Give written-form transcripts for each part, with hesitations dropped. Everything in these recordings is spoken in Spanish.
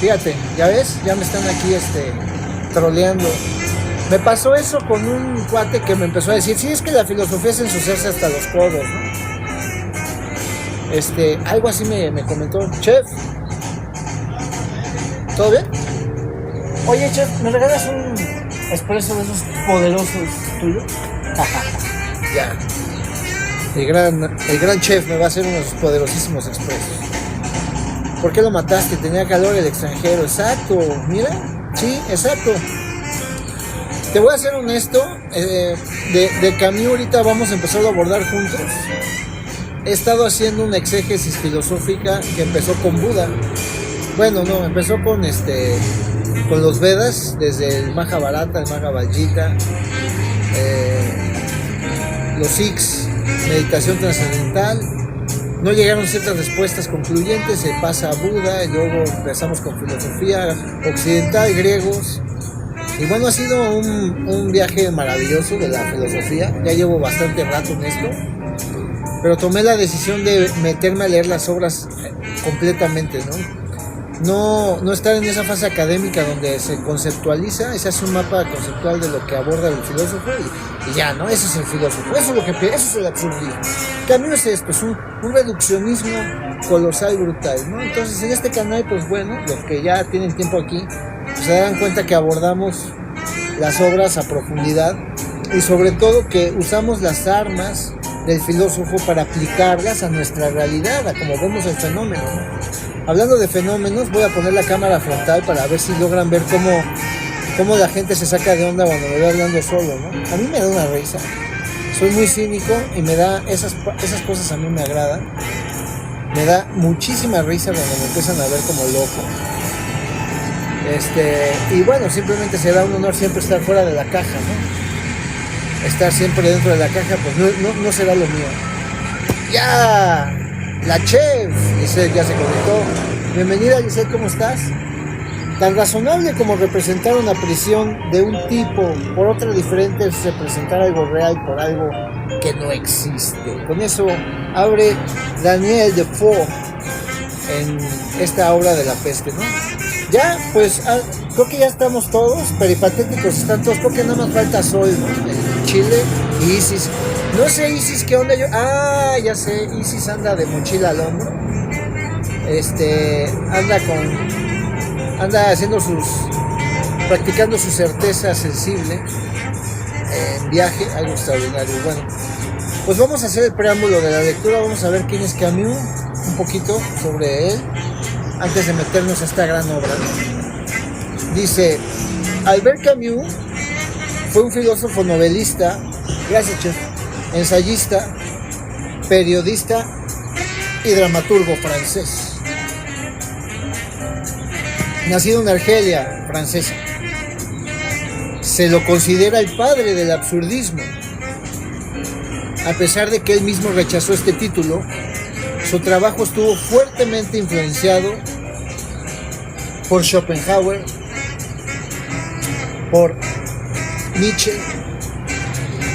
Fíjate, ya ves, ya me están aquí troleando. Me pasó eso con un cuate que me empezó a decir, sí, es que la filosofía es ensuciarse hasta los codos, ¿no? Algo así me comentó. Chef, ¿todo bien? Oye, chef, ¿me regalas un espresso de esos poderosos tuyos? Ya. El gran chef me va a hacer unos poderosísimos expresos. ¿Por qué lo mataste? Tenía calor el extranjero. Exacto, mira. Sí, exacto. Te voy a ser honesto. De Camus ahorita vamos a empezar a abordar juntos. He estado haciendo una exégesis filosófica que empezó con Buda. Bueno, no, empezó con los Vedas, desde el Mahabharata, el Bhagavad Gita, los Sikhs, meditación trascendental. No llegaron ciertas respuestas concluyentes, se pasa a Buda, y luego empezamos con filosofía occidental, griegos. Y bueno, ha sido un viaje maravilloso de la filosofía. Ya llevo bastante rato en esto, pero tomé la decisión de meterme a leer las obras completamente, no estar en esa fase académica donde se conceptualiza, se hace un mapa conceptual de lo que aborda el filósofo y ya, ¿no? Ese es el filósofo, eso es el absurdismo. Camino es esto, es un reduccionismo colosal y brutal, ¿no? Entonces en este canal, pues bueno, los que ya tienen tiempo aquí, pues se dan cuenta que abordamos las obras a profundidad y sobre todo que usamos las armas del filósofo para aplicarlas a nuestra realidad, a como vemos el fenómeno, ¿no? Hablando de fenómenos, voy a poner la cámara frontal para ver si logran ver cómo la gente se saca de onda cuando me ve hablando solo, ¿no? A mí me da una risa. Soy muy cínico y me da esas cosas, a mí me agradan. Me da muchísima risa cuando me empiezan a ver como loco. Y bueno, simplemente será un honor siempre estar fuera de la caja, ¿no? Estar siempre dentro de la caja, pues no será lo mío. ¡Ya! La chef, Giselle ya se conectó. Bienvenida, Giselle, ¿cómo estás? Tan razonable como representar una prisión de un tipo por otra diferente es representar algo real por algo que no existe. Con eso abre Daniel Defoe en esta obra de la peste, ¿no? Ya, pues creo que ya estamos todos, peripatéticos están todos, creo que nada más falta Sol, ¿no? En Chile y Isis. No sé Isis qué onda yo. Ya sé, Isis anda de mochila al hombro. Anda haciendo practicando su certeza sensible en viaje, algo extraordinario. Bueno, pues vamos a hacer el preámbulo de la lectura, vamos a ver quién es Camus, un poquito sobre él, antes de meternos a esta gran obra, ¿no? Dice, Albert Camus fue un filósofo novelista, gracias chef, ensayista, periodista y dramaturgo francés. Nacido en Argelia, francesa. Se lo considera el padre del absurdismo. A pesar de que él mismo rechazó este título, su trabajo estuvo fuertemente influenciado por Schopenhauer, por Nietzsche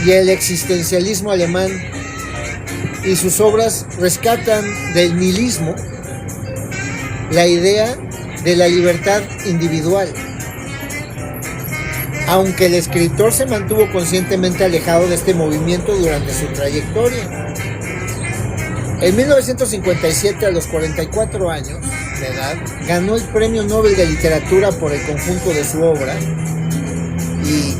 y el existencialismo alemán, y sus obras rescatan del nihilismo la idea de la libertad individual, aunque el escritor se mantuvo conscientemente alejado de este movimiento durante su trayectoria. En 1957, a los 44 años de edad, ganó el Premio Nobel de Literatura por el conjunto de su obra y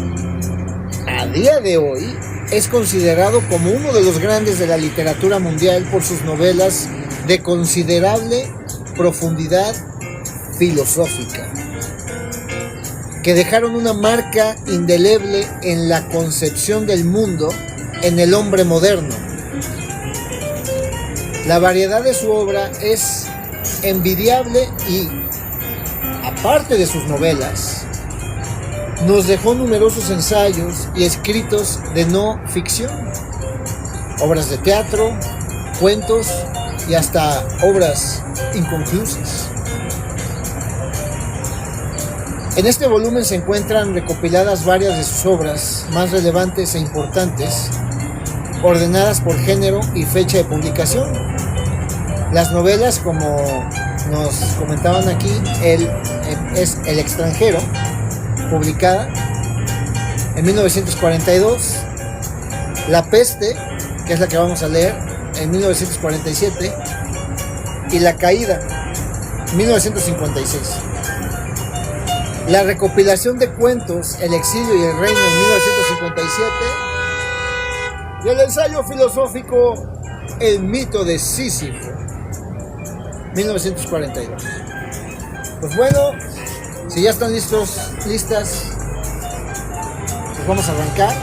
a día de hoy es considerado como uno de los grandes de la literatura mundial por sus novelas de considerable profundidad filosófica, que dejaron una marca indeleble en la concepción del mundo en el hombre moderno. La variedad de su obra es envidiable y, aparte de sus novelas, nos dejó numerosos ensayos y escritos de no ficción, obras de teatro, cuentos y hasta obras inconclusas. En este volumen se encuentran recopiladas varias de sus obras más relevantes e importantes, ordenadas por género y fecha de publicación. Las novelas como nos comentaban aquí, es El extranjero, publicada en 1942, La peste, que es la que vamos a leer, en 1947, y La caída, 1956. La recopilación de cuentos El exilio y el reino, en 1957, y el ensayo filosófico El mito de Sísifo, 1942. Pues bueno, si ya están listas, pues vamos a arrancar.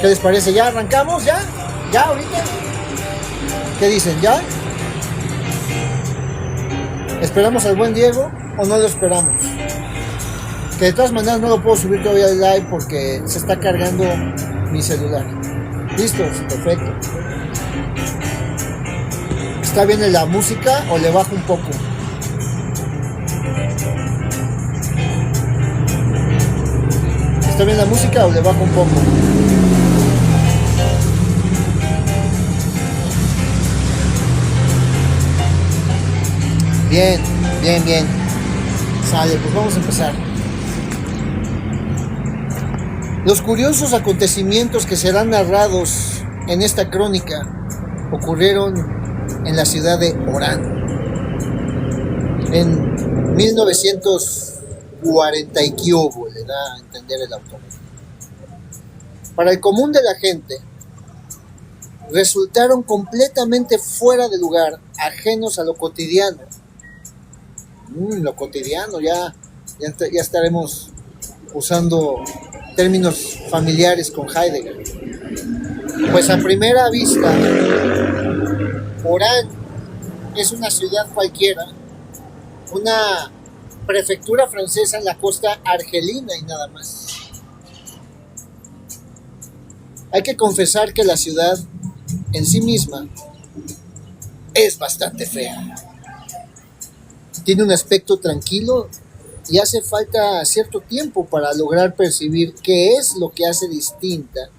¿Qué les parece? ¿Ya arrancamos? ¿Ya ahorita? ¿Qué dicen? ¿Ya? ¿Esperamos al buen Diego o no lo esperamos? Que de todas maneras no lo puedo subir todavía al live porque se está cargando mi celular. ¿Listos? Perfecto. ¿Está bien la música o le bajo un poco? ¿Está bien la música o le bajo un poco? Bien. Sale, pues vamos a empezar. Los curiosos acontecimientos que serán narrados en esta crónica ocurrieron en la ciudad de Orán en 1940 y quiobo, le da a entender el autor. Para el común de la gente, resultaron completamente fuera de lugar, ajenos a lo cotidiano. Lo cotidiano, ya estaremos usando términos familiares con Heidegger. Pues a primera vista, Orán es una ciudad cualquiera, una prefectura francesa en la costa argelina y nada más. Hay que confesar que la ciudad en sí misma es bastante fea. Tiene un aspecto tranquilo y hace falta cierto tiempo para lograr percibir qué es lo que hace distinta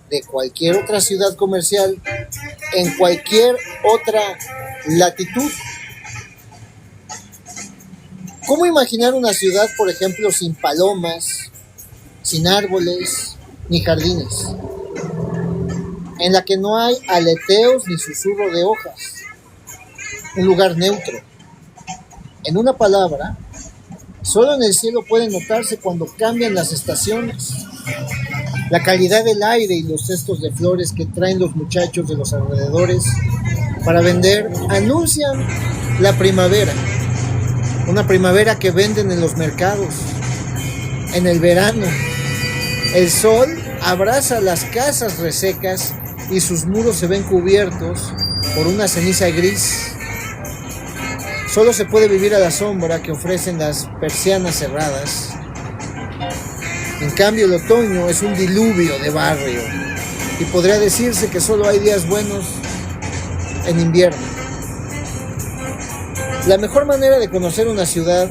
de cualquier otra ciudad comercial en cualquier otra latitud. ¿Cómo imaginar una ciudad, por ejemplo, sin palomas, sin árboles, ni jardines? En la que no hay aleteos ni susurro de hojas. Un lugar neutro. En una palabra, solo en el cielo puede notarse cuando cambian las estaciones. La calidad del aire y los cestos de flores que traen los muchachos de los alrededores para vender anuncian la primavera. Una primavera que venden en los mercados. En el verano, el sol abraza las casas resecas y sus muros se ven cubiertos por una ceniza gris. Solo se puede vivir a la sombra que ofrecen las persianas cerradas. En cambio, el otoño es un diluvio de barrio y podría decirse que solo hay días buenos en invierno. La mejor manera de conocer una ciudad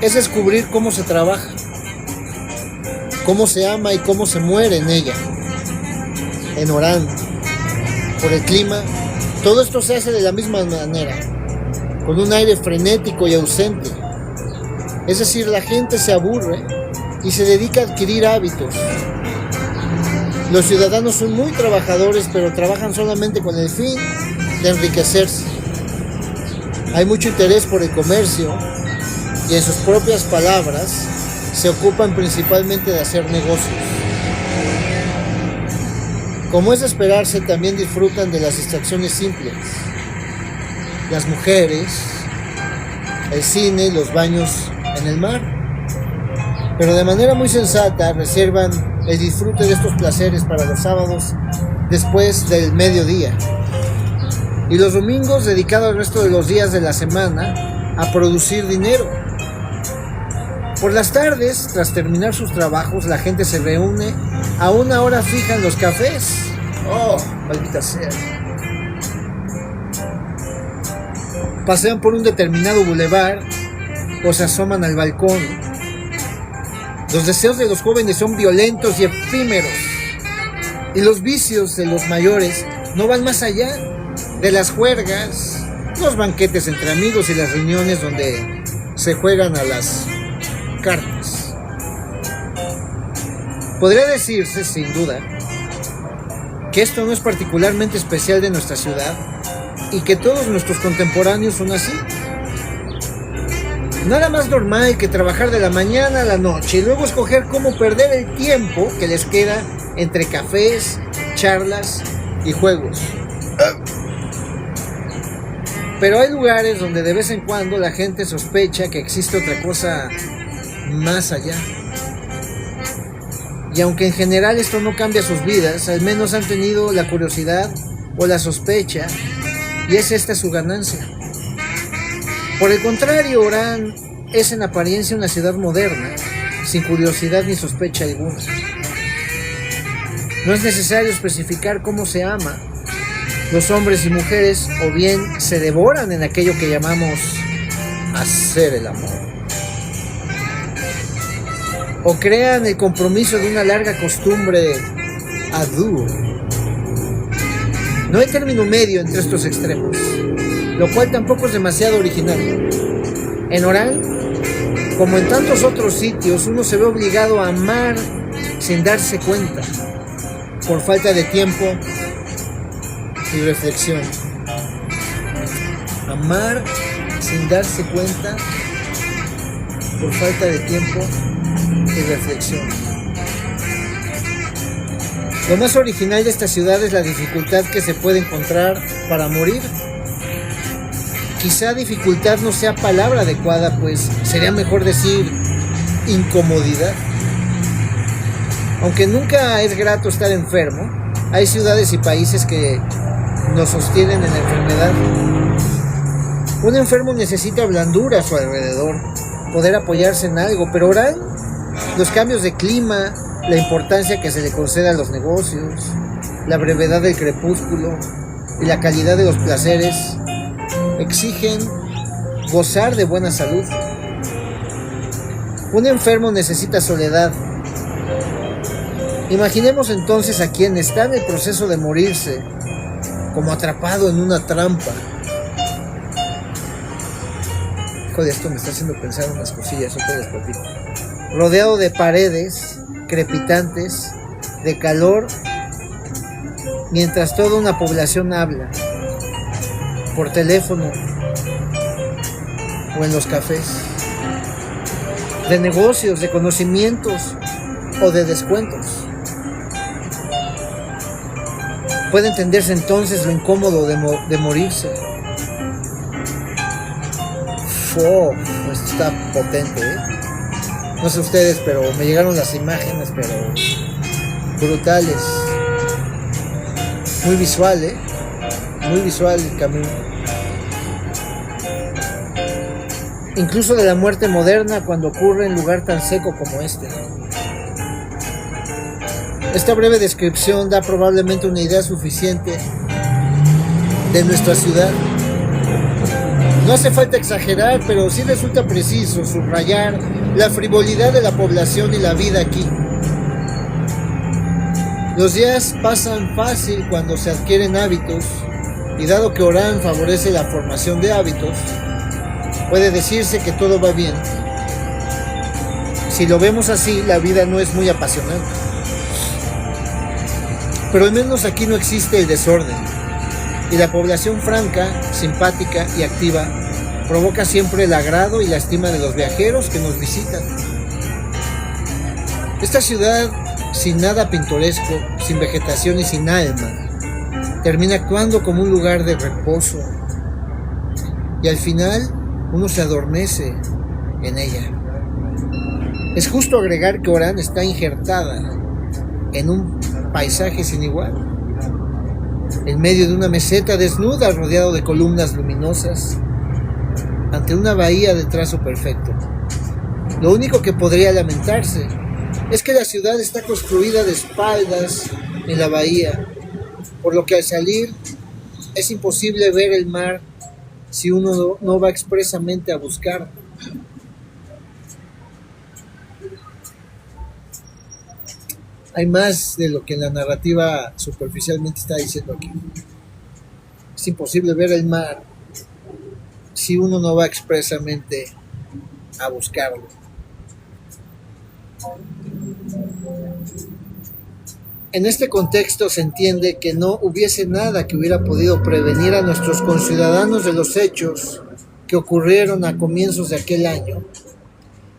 es descubrir cómo se trabaja, cómo se ama y cómo se muere en ella. En Orán, por el clima, todo esto se hace de la misma manera, con un aire frenético y ausente. Es decir, la gente se aburre y se dedica a adquirir hábitos. Los ciudadanos son muy trabajadores, pero trabajan solamente con el fin de enriquecerse. Hay mucho interés por el comercio y, en sus propias palabras, se ocupan principalmente de hacer negocios. Como es de esperarse, también disfrutan de las distracciones simples. Las mujeres, el cine, los baños en el mar. Pero de manera muy sensata reservan el disfrute de estos placeres para los sábados después del mediodía. Y los domingos dedicados al resto de los días de la semana a producir dinero. Por las tardes, tras terminar sus trabajos, la gente se reúne a una hora fija en los cafés. ¡Oh, maldita sea! Pasean por un determinado bulevar o se asoman al balcón. Los deseos de los jóvenes son violentos y efímeros, y los vicios de los mayores no van más allá de las juergas los banquetes entre amigos y las reuniones donde se juegan a las cartas. Podría decirse, sin duda, que esto no es particularmente especial de nuestra ciudad y que todos nuestros contemporáneos son así. Nada más normal que trabajar de la mañana a la noche y luego escoger cómo perder el tiempo que les queda entre cafés, charlas y juegos. Pero hay lugares donde de vez en cuando la gente sospecha que existe otra cosa más allá. Y aunque en general esto no cambia sus vidas, al menos han tenido la curiosidad o la sospecha, y es esta su ganancia. Por el contrario, Orán es en apariencia una ciudad moderna, sin curiosidad ni sospecha alguna. No es necesario especificar cómo se ama. Los hombres y mujeres o bien se devoran en aquello que llamamos hacer el amor, o crean el compromiso de una larga costumbre a dúo. No hay término medio entre estos extremos, lo cual tampoco es demasiado original. En Orán, como en tantos otros sitios, uno se ve obligado a amar sin darse cuenta, por falta de tiempo y reflexión. Amar sin darse cuenta, por falta de tiempo y reflexión. Lo más original de esta ciudad es la dificultad que se puede encontrar para morir. Quizá dificultad no sea palabra adecuada, pues sería mejor decir incomodidad. Aunque nunca es grato estar enfermo, hay ciudades y países que nos sostienen en la enfermedad. Un enfermo necesita blandura a su alrededor, poder apoyarse en algo, pero Orán, los cambios de clima, la importancia que se le concede a los negocios, la brevedad del crepúsculo y la calidad de los placeres exigen gozar de buena salud. Un enfermo necesita soledad. Imaginemos entonces a quien está en el proceso de morirse, como atrapado en una trampa. Híjole, esto me está haciendo pensar en unas cosillas, otras les platico. Rodeado de paredes crepitantes, de calor, mientras toda una población habla, por teléfono o en los cafés, de negocios, de conocimientos o de descuentos. Puede entenderse entonces lo incómodo de morirse. Esto está potente, ¿eh? No sé ustedes, pero me llegaron las imágenes, pero brutales. Muy visual, ¿eh? Muy visual el camino. Incluso de la muerte moderna cuando ocurre en lugar tan seco como este. Esta breve descripción da probablemente una idea suficiente de nuestra ciudad. No hace falta exagerar, pero sí resulta preciso subrayar la frivolidad de la población y la vida aquí. Los días pasan fácil cuando se adquieren hábitos, y dado que Orán favorece la formación de hábitos, puede decirse que todo va bien. Si lo vemos así, la vida no es muy apasionante. Pero al menos aquí no existe el desorden, y la población franca, simpática y activa provoca siempre el agrado y la estima de los viajeros que nos visitan. Esta ciudad, sin nada pintoresco, sin vegetación y sin alma, termina actuando como un lugar de reposo, y al final uno se adormece en ella. Es justo agregar que Orán está injertada en un paisaje sin igual, en medio de una meseta desnuda rodeado de columnas luminosas, ante una bahía de trazo perfecto. Lo único que podría lamentarse es que la ciudad está construida de espaldas en la bahía, por lo que al salir es imposible ver el mar si uno no va expresamente a buscar. Hay más de lo que la narrativa superficialmente está diciendo aquí. Es imposible ver el mar si uno no va expresamente a buscarlo. En este contexto se entiende que no hubiese nada que hubiera podido prevenir a nuestros conciudadanos de los hechos que ocurrieron a comienzos de aquel año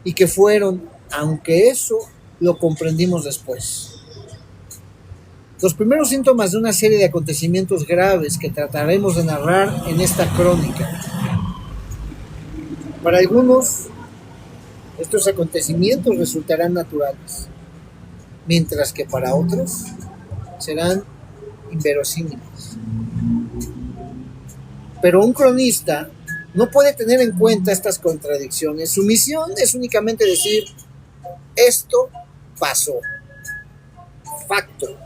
y que fueron, aunque eso lo comprendimos después, los primeros síntomas de una serie de acontecimientos graves que trataremos de narrar en esta crónica. Para algunos, estos acontecimientos resultarán naturales, mientras que para otros serán inverosímiles. Pero un cronista no puede tener en cuenta estas contradicciones. Su misión es únicamente decir, esto pasó. Facto.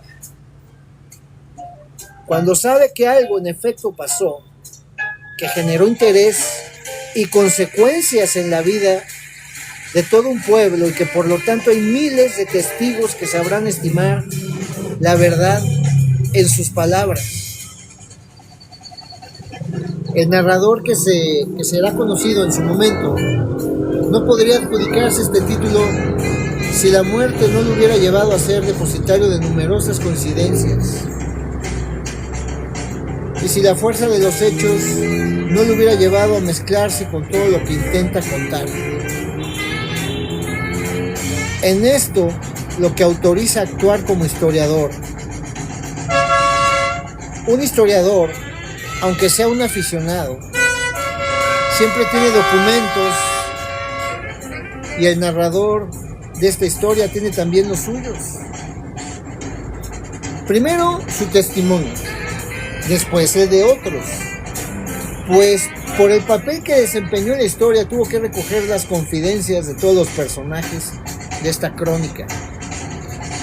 Cuando sabe que algo en efecto pasó, que generó interés y consecuencias en la vida de todo un pueblo y que por lo tanto hay miles de testigos que sabrán estimar la verdad en sus palabras. El narrador que será conocido en su momento no podría adjudicarse este título si la muerte no lo hubiera llevado a ser depositario de numerosas coincidencias y si la fuerza de los hechos no lo hubiera llevado a mezclarse con todo lo que intenta contar. En esto, lo que autoriza a actuar como historiador. Un historiador, aunque sea un aficionado, siempre tiene documentos y el narrador de esta historia tiene también los suyos. Primero, su testimonio, después el de otros, pues por el papel que desempeñó en la historia tuvo que recoger las confidencias de todos los personajes de esta crónica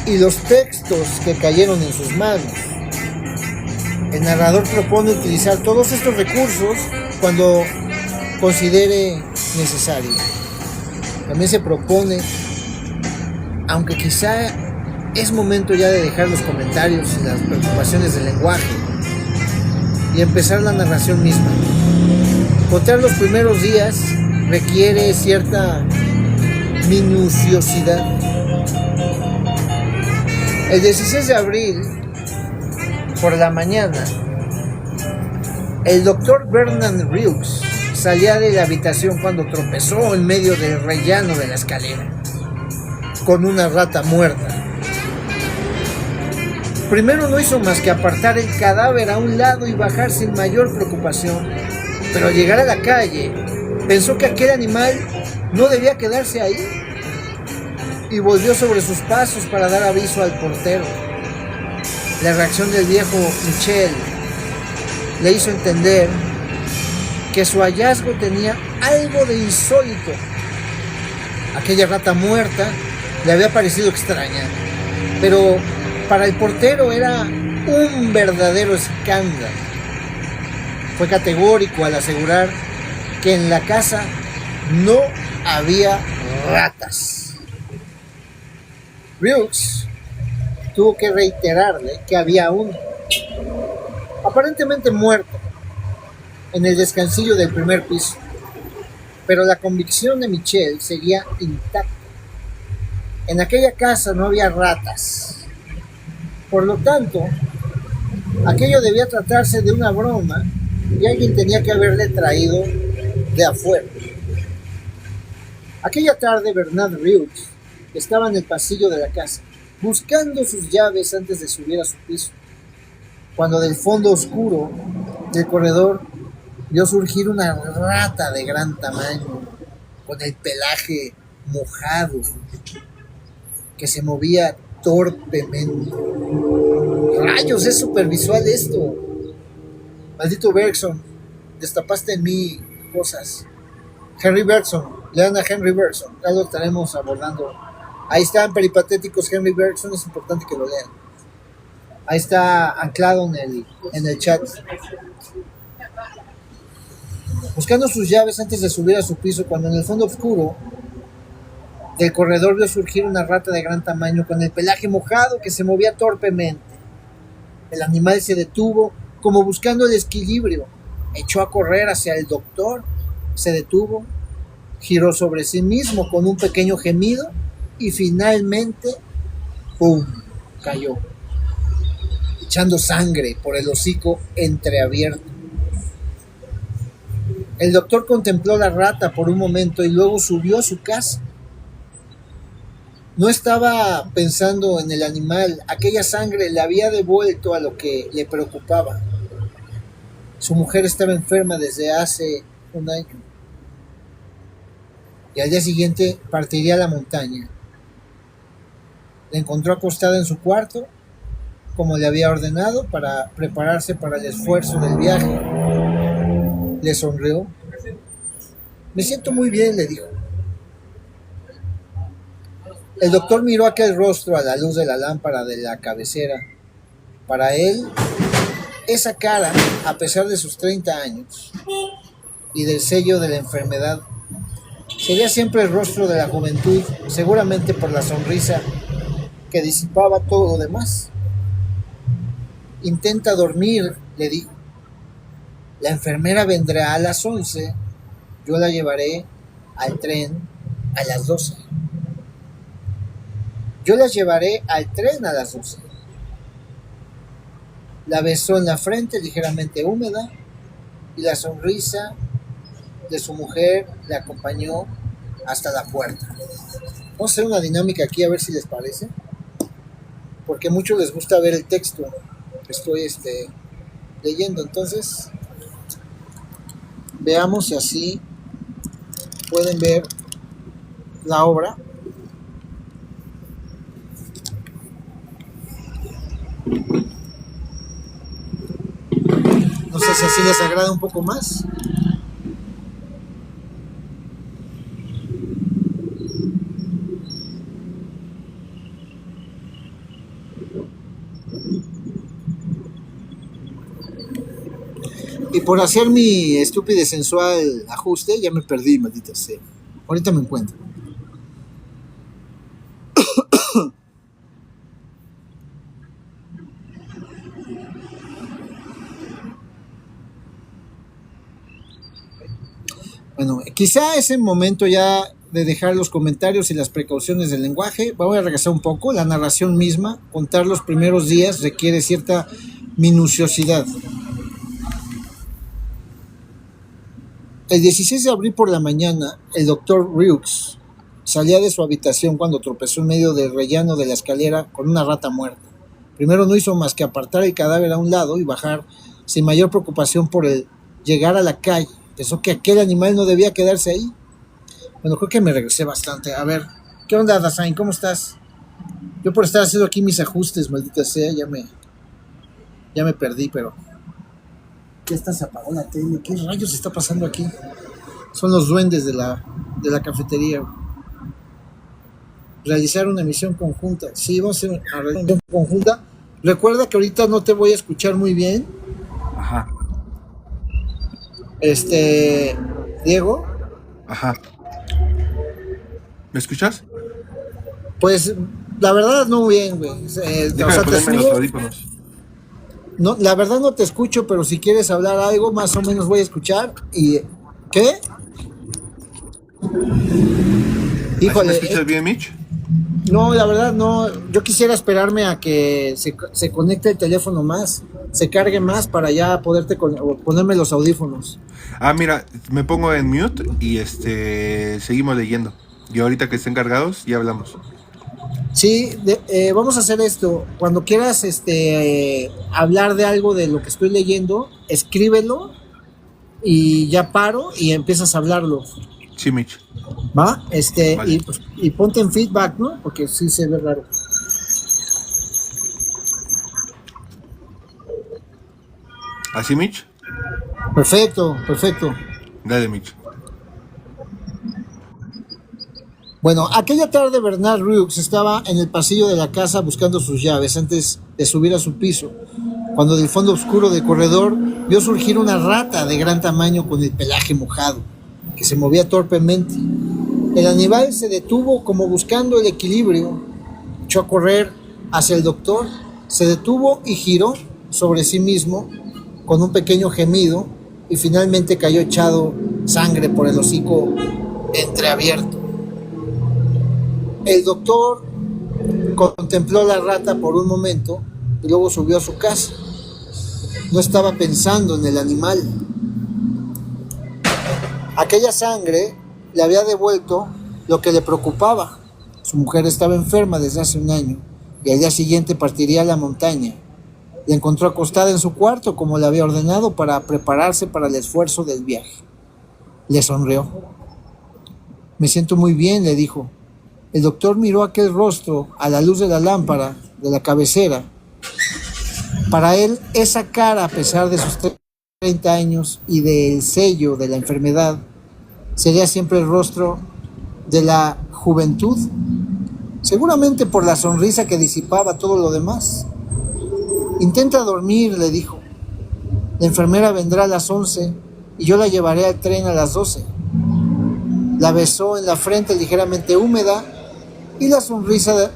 y los textos que cayeron en sus manos. El narrador propone utilizar todos estos recursos cuando considere necesario. También se propone, aunque quizá es momento ya de dejar los comentarios y las preocupaciones del lenguaje y empezar la narración misma. Contar los primeros días requiere cierta minuciosidad. El 16 de abril, por la mañana, el doctor Bernard Reeves salía de la habitación cuando tropezó en medio del rellano de la escalera con una rata muerta. Primero no hizo más que apartar el cadáver a un lado y bajar sin mayor preocupación, pero al llegar a la calle pensó que aquel animal no debía quedarse ahí y volvió sobre sus pasos para dar aviso al portero. La reacción del viejo Michel le hizo entender que su hallazgo tenía algo de insólito. Aquella rata muerta le había parecido extraña, pero para el portero era un verdadero escándalo. Fue categórico al asegurar que en la casa no había ratas. Brooks tuvo que reiterarle que había uno, aparentemente muerto, en el descansillo del primer piso, pero la convicción de Michel seguía intacta. En aquella casa no había ratas. Por lo tanto, aquello debía tratarse de una broma y alguien tenía que haberle traído de afuera. Aquella tarde Bernard Reeves estaba en el pasillo de la casa, buscando sus llaves antes de subir a su piso, cuando del fondo oscuro del corredor vio surgir una rata de gran tamaño, con el pelaje mojado, que se movía torpemente. ¡Rayos! Es supervisual esto. Maldito Bergson, destapaste en mí cosas. Henry Bergson, lean a Henry Bergson, ya lo estaremos abordando. Ahí están Peripatéticos Henry Bergson, es importante que lo lean. Ahí está anclado en el chat. Buscando sus llaves antes de subir a su piso, cuando en el fondo oscuro del corredor vio surgir una rata de gran tamaño con el pelaje mojado que se movía torpemente. El animal se detuvo como buscando el equilibrio, echó a correr hacia el doctor se detuvo, giró sobre sí mismo con un pequeño gemido y finalmente, ¡pum!, cayó, echando sangre por el hocico entreabierto. El doctor contempló la rata por un momento y luego subió a su casa. No estaba pensando en el animal, aquella sangre le había devuelto a lo que le preocupaba. Su mujer estaba enferma desde hace un año y al día siguiente partiría a la montaña. La encontró acostada en su cuarto, como le había ordenado, para prepararse para el esfuerzo del viaje. Le sonrió. Me siento muy bien, le dijo. El doctor miró aquel rostro a la luz de la lámpara de la cabecera. Para él, esa cara, a pesar de sus 30 años y del sello de la enfermedad, sería siempre el rostro de la juventud, seguramente por la sonrisa que disipaba todo lo demás. Intenta dormir, le dijo. La enfermera vendrá a las 11. Yo la llevaré al tren a las 12. Yo las llevaré al tren a las 12. La besó en la frente ligeramente húmeda y la sonrisa de su mujer le acompañó hasta la puerta. Vamos a hacer una dinámica aquí a ver si les parece, porque a muchos les gusta ver el texto que estoy leyendo. Entonces, veamos si así pueden ver la obra. No sé si así les agrada un poco más. Y por hacer mi estúpido y sensual ajuste, ya me perdí, maldita sea. Ahorita me encuentro. Bueno, quizá es el momento ya de dejar los comentarios y las precauciones del lenguaje. Voy a regresar un poco. La narración misma, contar los primeros días, requiere cierta minuciosidad. El 16 de abril por la mañana, el doctor Ryux salía de su habitación cuando tropezó en medio del rellano de la escalera con una rata muerta. Primero no hizo más que apartar el cadáver a un lado y bajar sin mayor preocupación por el llegar a la calle. Pensó que aquel animal no debía quedarse ahí. Bueno, creo que me regresé bastante. A ver, ¿qué onda, Dasein? ¿Cómo estás? Yo por estar haciendo aquí mis ajustes, maldita sea, ya me perdí, pero... ¿Qué está? Se apagó la tele. ¿Qué rayos está pasando aquí? Son los duendes de la cafetería. Realizar una emisión conjunta. Sí, vamos a hacer una emisión conjunta. Recuerda que ahorita no te voy a escuchar muy bien. Ajá. Diego. Ajá. ¿Me escuchas? Pues la verdad no bien, güey. Déjame ponerme los audífonos. No, la verdad no te escucho, pero si quieres hablar algo, más o menos voy a escuchar. ¿Y qué? Híjole. ¿Me escuchas bien, Mitch? No, la verdad no. Yo quisiera esperarme a que se conecte el teléfono más, se cargue más para ya poderte ponerme los audífonos. Ah, mira, me pongo en mute y seguimos leyendo. Y ahorita que estén cargados, ya hablamos. Sí, vamos a hacer esto. Cuando quieras hablar de algo de lo que estoy leyendo, escríbelo y ya paro y empiezas a hablarlo. Sí, Mitch. ¿Va? Vale. Y ponte en feedback, ¿no? Porque sí se ve raro. ¿Así, Mitch? Perfecto. Dale, Mitch. Bueno, aquella tarde Bernard Ryux estaba en el pasillo de la casa buscando sus llaves antes de subir a su piso, cuando del fondo oscuro del corredor vio surgir una rata de gran tamaño con el pelaje mojado, que se movía torpemente. El animal se detuvo como buscando el equilibrio, echó a correr hacia el doctor, se detuvo y giró sobre sí mismo con un pequeño gemido y finalmente cayó echado sangre por el hocico entreabierto. El doctor contempló la rata por un momento y luego subió a su casa. No estaba pensando en el animal. Aquella sangre le había devuelto lo que le preocupaba. Su mujer estaba enferma desde hace un año y al día siguiente partiría a la montaña. La encontró acostada en su cuarto como le había ordenado para prepararse para el esfuerzo del viaje. Le sonrió. Me siento muy bien, le dijo. El doctor miró aquel rostro a la luz de la lámpara de la cabecera. Para él, esa cara, a pesar de sus 30 años y del sello de la enfermedad, sería siempre el rostro de la juventud, seguramente por la sonrisa que disipaba todo lo demás. Intenta dormir, le dijo. La enfermera vendrá a las 11 y yo la llevaré al tren a las 12. La besó en la frente ligeramente húmeda y la sonrisa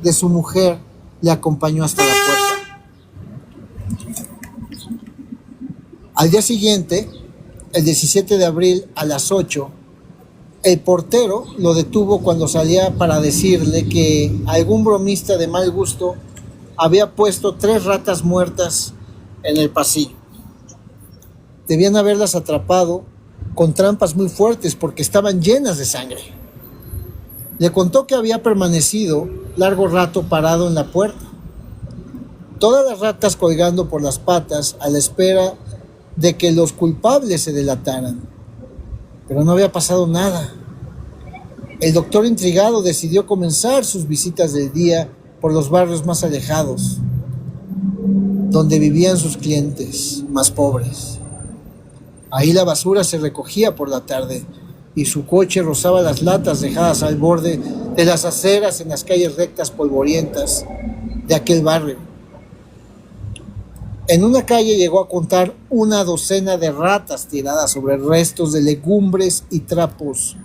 de su mujer le acompañó hasta la puerta. Al día siguiente, el 17 de abril a las 8, el portero lo detuvo cuando salía para decirle que algún bromista de mal gusto había puesto 3 ratas muertas en el pasillo. Debían haberlas atrapado con trampas muy fuertes porque estaban llenas de sangre. Le contó que había permanecido largo rato parado en la puerta, todas las ratas colgando por las patas a la espera de que los culpables se delataran. Pero no había pasado nada. El doctor, intrigado, decidió comenzar sus visitas del día por los barrios más alejados, donde vivían sus clientes más pobres. Ahí la basura se recogía por la tarde y su coche rozaba las latas dejadas al borde de las aceras en las calles rectas polvorientas de aquel barrio. En una calle llegó a contar una docena de ratas tiradas sobre restos de legumbres y trapos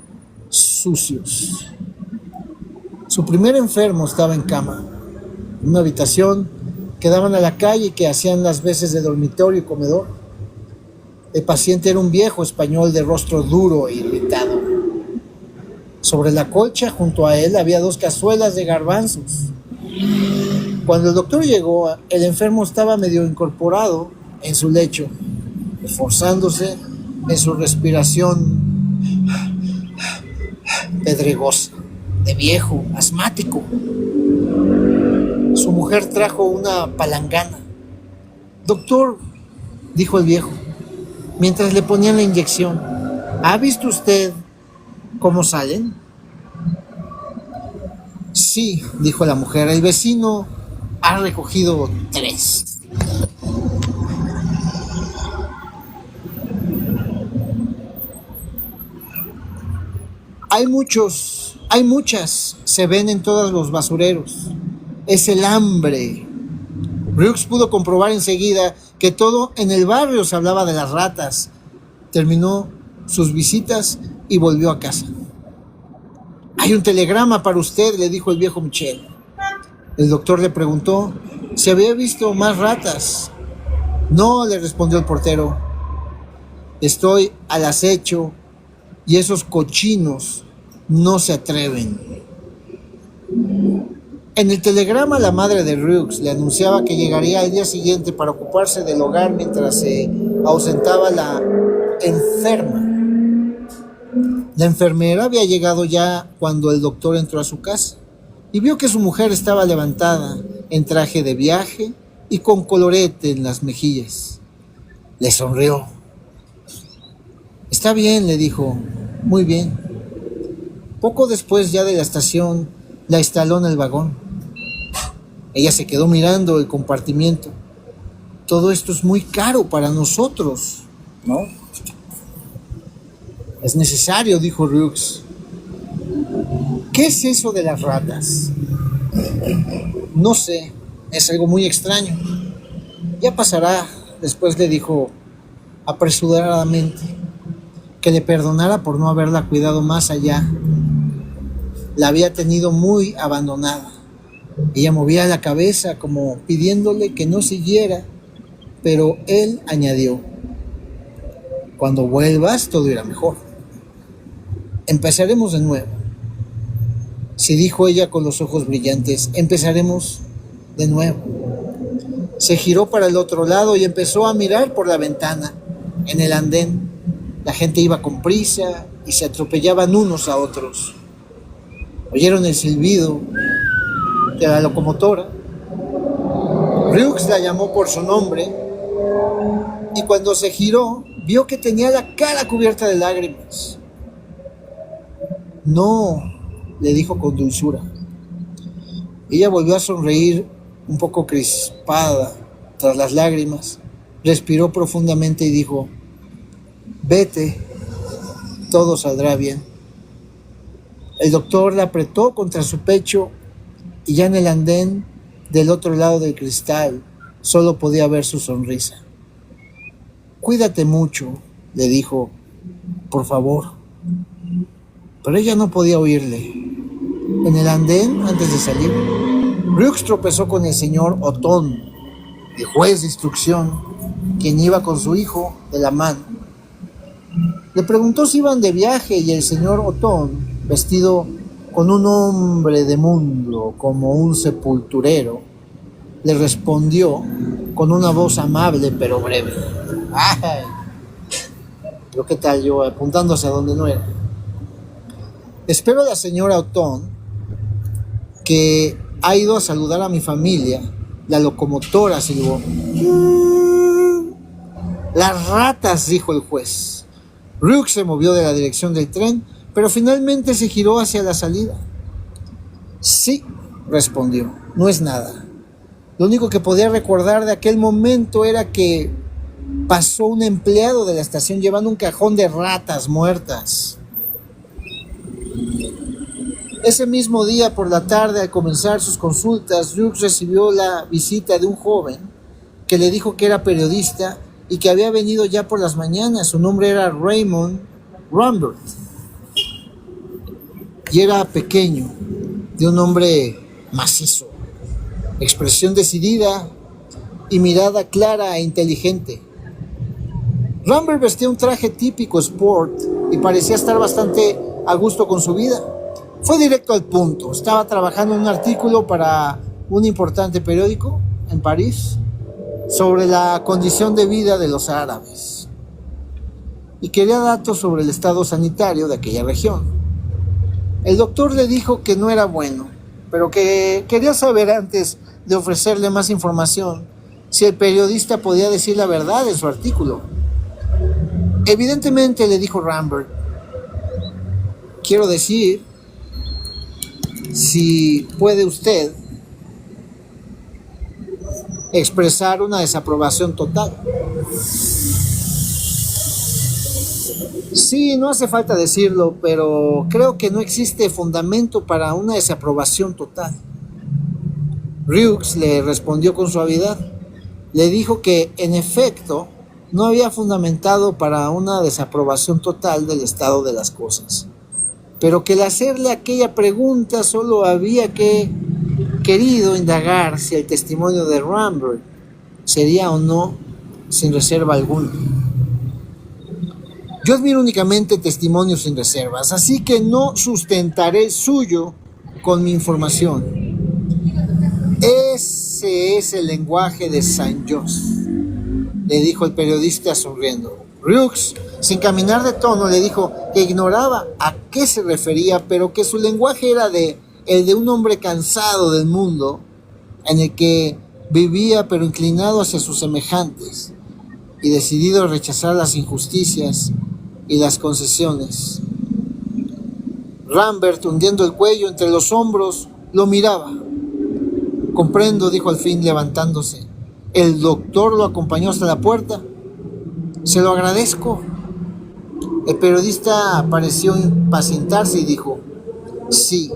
sucios. Su primer enfermo estaba en cama, en una habitación que daban a la calle y que hacían las veces de dormitorio y comedor. El paciente era un viejo español de rostro duro e irritado. Sobre la colcha, junto a él, había 2 cazuelas de garbanzos. Cuando el doctor llegó, el enfermo estaba medio incorporado en su lecho, esforzándose en su respiración pedregosa, de viejo, asmático. Su mujer trajo una palangana. Doctor, dijo el viejo, mientras le ponían la inyección, ¿ha visto usted cómo salen? Sí, dijo la mujer, el vecino ha recogido 3. Hay muchas, se ven en todos los basureros. Es el hambre. Brooks pudo comprobar enseguida que todo en el barrio se hablaba de las ratas. Terminó sus visitas y volvió a casa. Hay un telegrama para usted, le dijo el viejo Michel. El doctor le preguntó si había visto más ratas. No, le respondió el portero. Estoy al acecho y esos cochinos no se atreven. En el telegrama, la madre de Brooks le anunciaba que llegaría al día siguiente para ocuparse del hogar mientras se ausentaba la enferma. La enfermera había llegado ya cuando el doctor entró a su casa y vio que su mujer estaba levantada en traje de viaje y con colorete en las mejillas. Le sonrió. Está bien, le dijo, muy bien. Poco después ya de la estación, la instaló en el vagón. Ella se quedó mirando el compartimiento. Todo esto es muy caro para nosotros, ¿no? Es necesario, dijo Brooks. ¿Qué es eso de las ratas? No sé, es algo muy extraño. Ya pasará, después le dijo apresuradamente que le perdonara por no haberla cuidado más allá. La había tenido muy abandonada. Ella movía la cabeza como pidiéndole que no siguiera, pero él añadió: Cuando vuelvas todo irá mejor. Empezaremos de nuevo. Sí, dijo ella con los ojos brillantes, empezaremos de nuevo. Se giró para el otro lado y empezó a mirar por la ventana. En el andén, la gente iba con prisa y se atropellaban unos a otros. Oyeron el silbido de la locomotora. Brooks la llamó por su nombre y cuando se giró, vio que tenía la cara cubierta de lágrimas. No, le dijo con dulzura. Ella volvió a sonreír un poco crispada tras las lágrimas. Respiró profundamente y dijo: vete, todo saldrá bien. El doctor la apretó contra su pecho y ya en el andén del otro lado del cristal solo podía ver su sonrisa. Cuídate mucho, le dijo, por favor. Pero ella no podía oírle. En el andén, antes de salir, Brooks tropezó con el señor Otón, el juez de instrucción, quien iba con su hijo de la mano. Le preguntó si iban de viaje y el señor Otón, vestido con un hombre de mundo como un sepulturero, le respondió con una voz amable pero breve. ¡Ay! Pero qué tal yo apuntando hacia donde no era. Espero a la señora Otón, que ha ido a saludar a mi familia. La locomotora silbó. Las ratas, dijo el juez. Brooks se movió de la dirección del tren, pero finalmente se giró hacia la salida. Sí, respondió, no es nada. Lo único que podía recordar de aquel momento era que pasó un empleado de la estación llevando un cajón de ratas muertas. Ese mismo día por la tarde, al comenzar sus consultas, Brooks recibió la visita de un joven que le dijo que era periodista y que había venido ya por las mañanas. Su nombre era Raymond Rambert y era pequeño, de un hombre macizo, expresión decidida y mirada clara e inteligente. Rambert vestía un traje típico sport y parecía estar bastante a gusto con su vida. Fue directo al punto. Estaba trabajando en un artículo para un importante periódico en París sobre la condición de vida de los árabes y quería datos sobre el estado sanitario de aquella región. El doctor le dijo que no era bueno, pero que quería saber antes de ofrecerle más información si el periodista podía decir la verdad en su artículo. Evidentemente, le dijo Rambert, quiero decir, si puede usted expresar una desaprobación total. Sí, no hace falta decirlo, pero creo que no existe fundamento para una desaprobación total. Brooks le respondió con suavidad. Le dijo que, en efecto, no había fundamentado para una desaprobación total del estado de las cosas, pero que al hacerle aquella pregunta solo había querido indagar si el testimonio de Rambert sería o no sin reserva alguna. Yo admiro únicamente testimonios sin reservas, así que no sustentaré el suyo con mi información. Ese es el lenguaje de Saint Just, le dijo el periodista sonriendo. Brooks, sin cambiar de tono, le dijo que ignoraba a qué se refería, pero que su lenguaje era el de un hombre cansado del mundo, en el que vivía pero inclinado hacia sus semejantes y decidido a rechazar las injusticias y las concesiones. Rambert, hundiendo el cuello entre los hombros, lo miraba. Comprendo, dijo al fin levantándose. El doctor lo acompañó hasta la puerta. Se lo agradezco. El periodista pareció impacientarse y dijo: sí,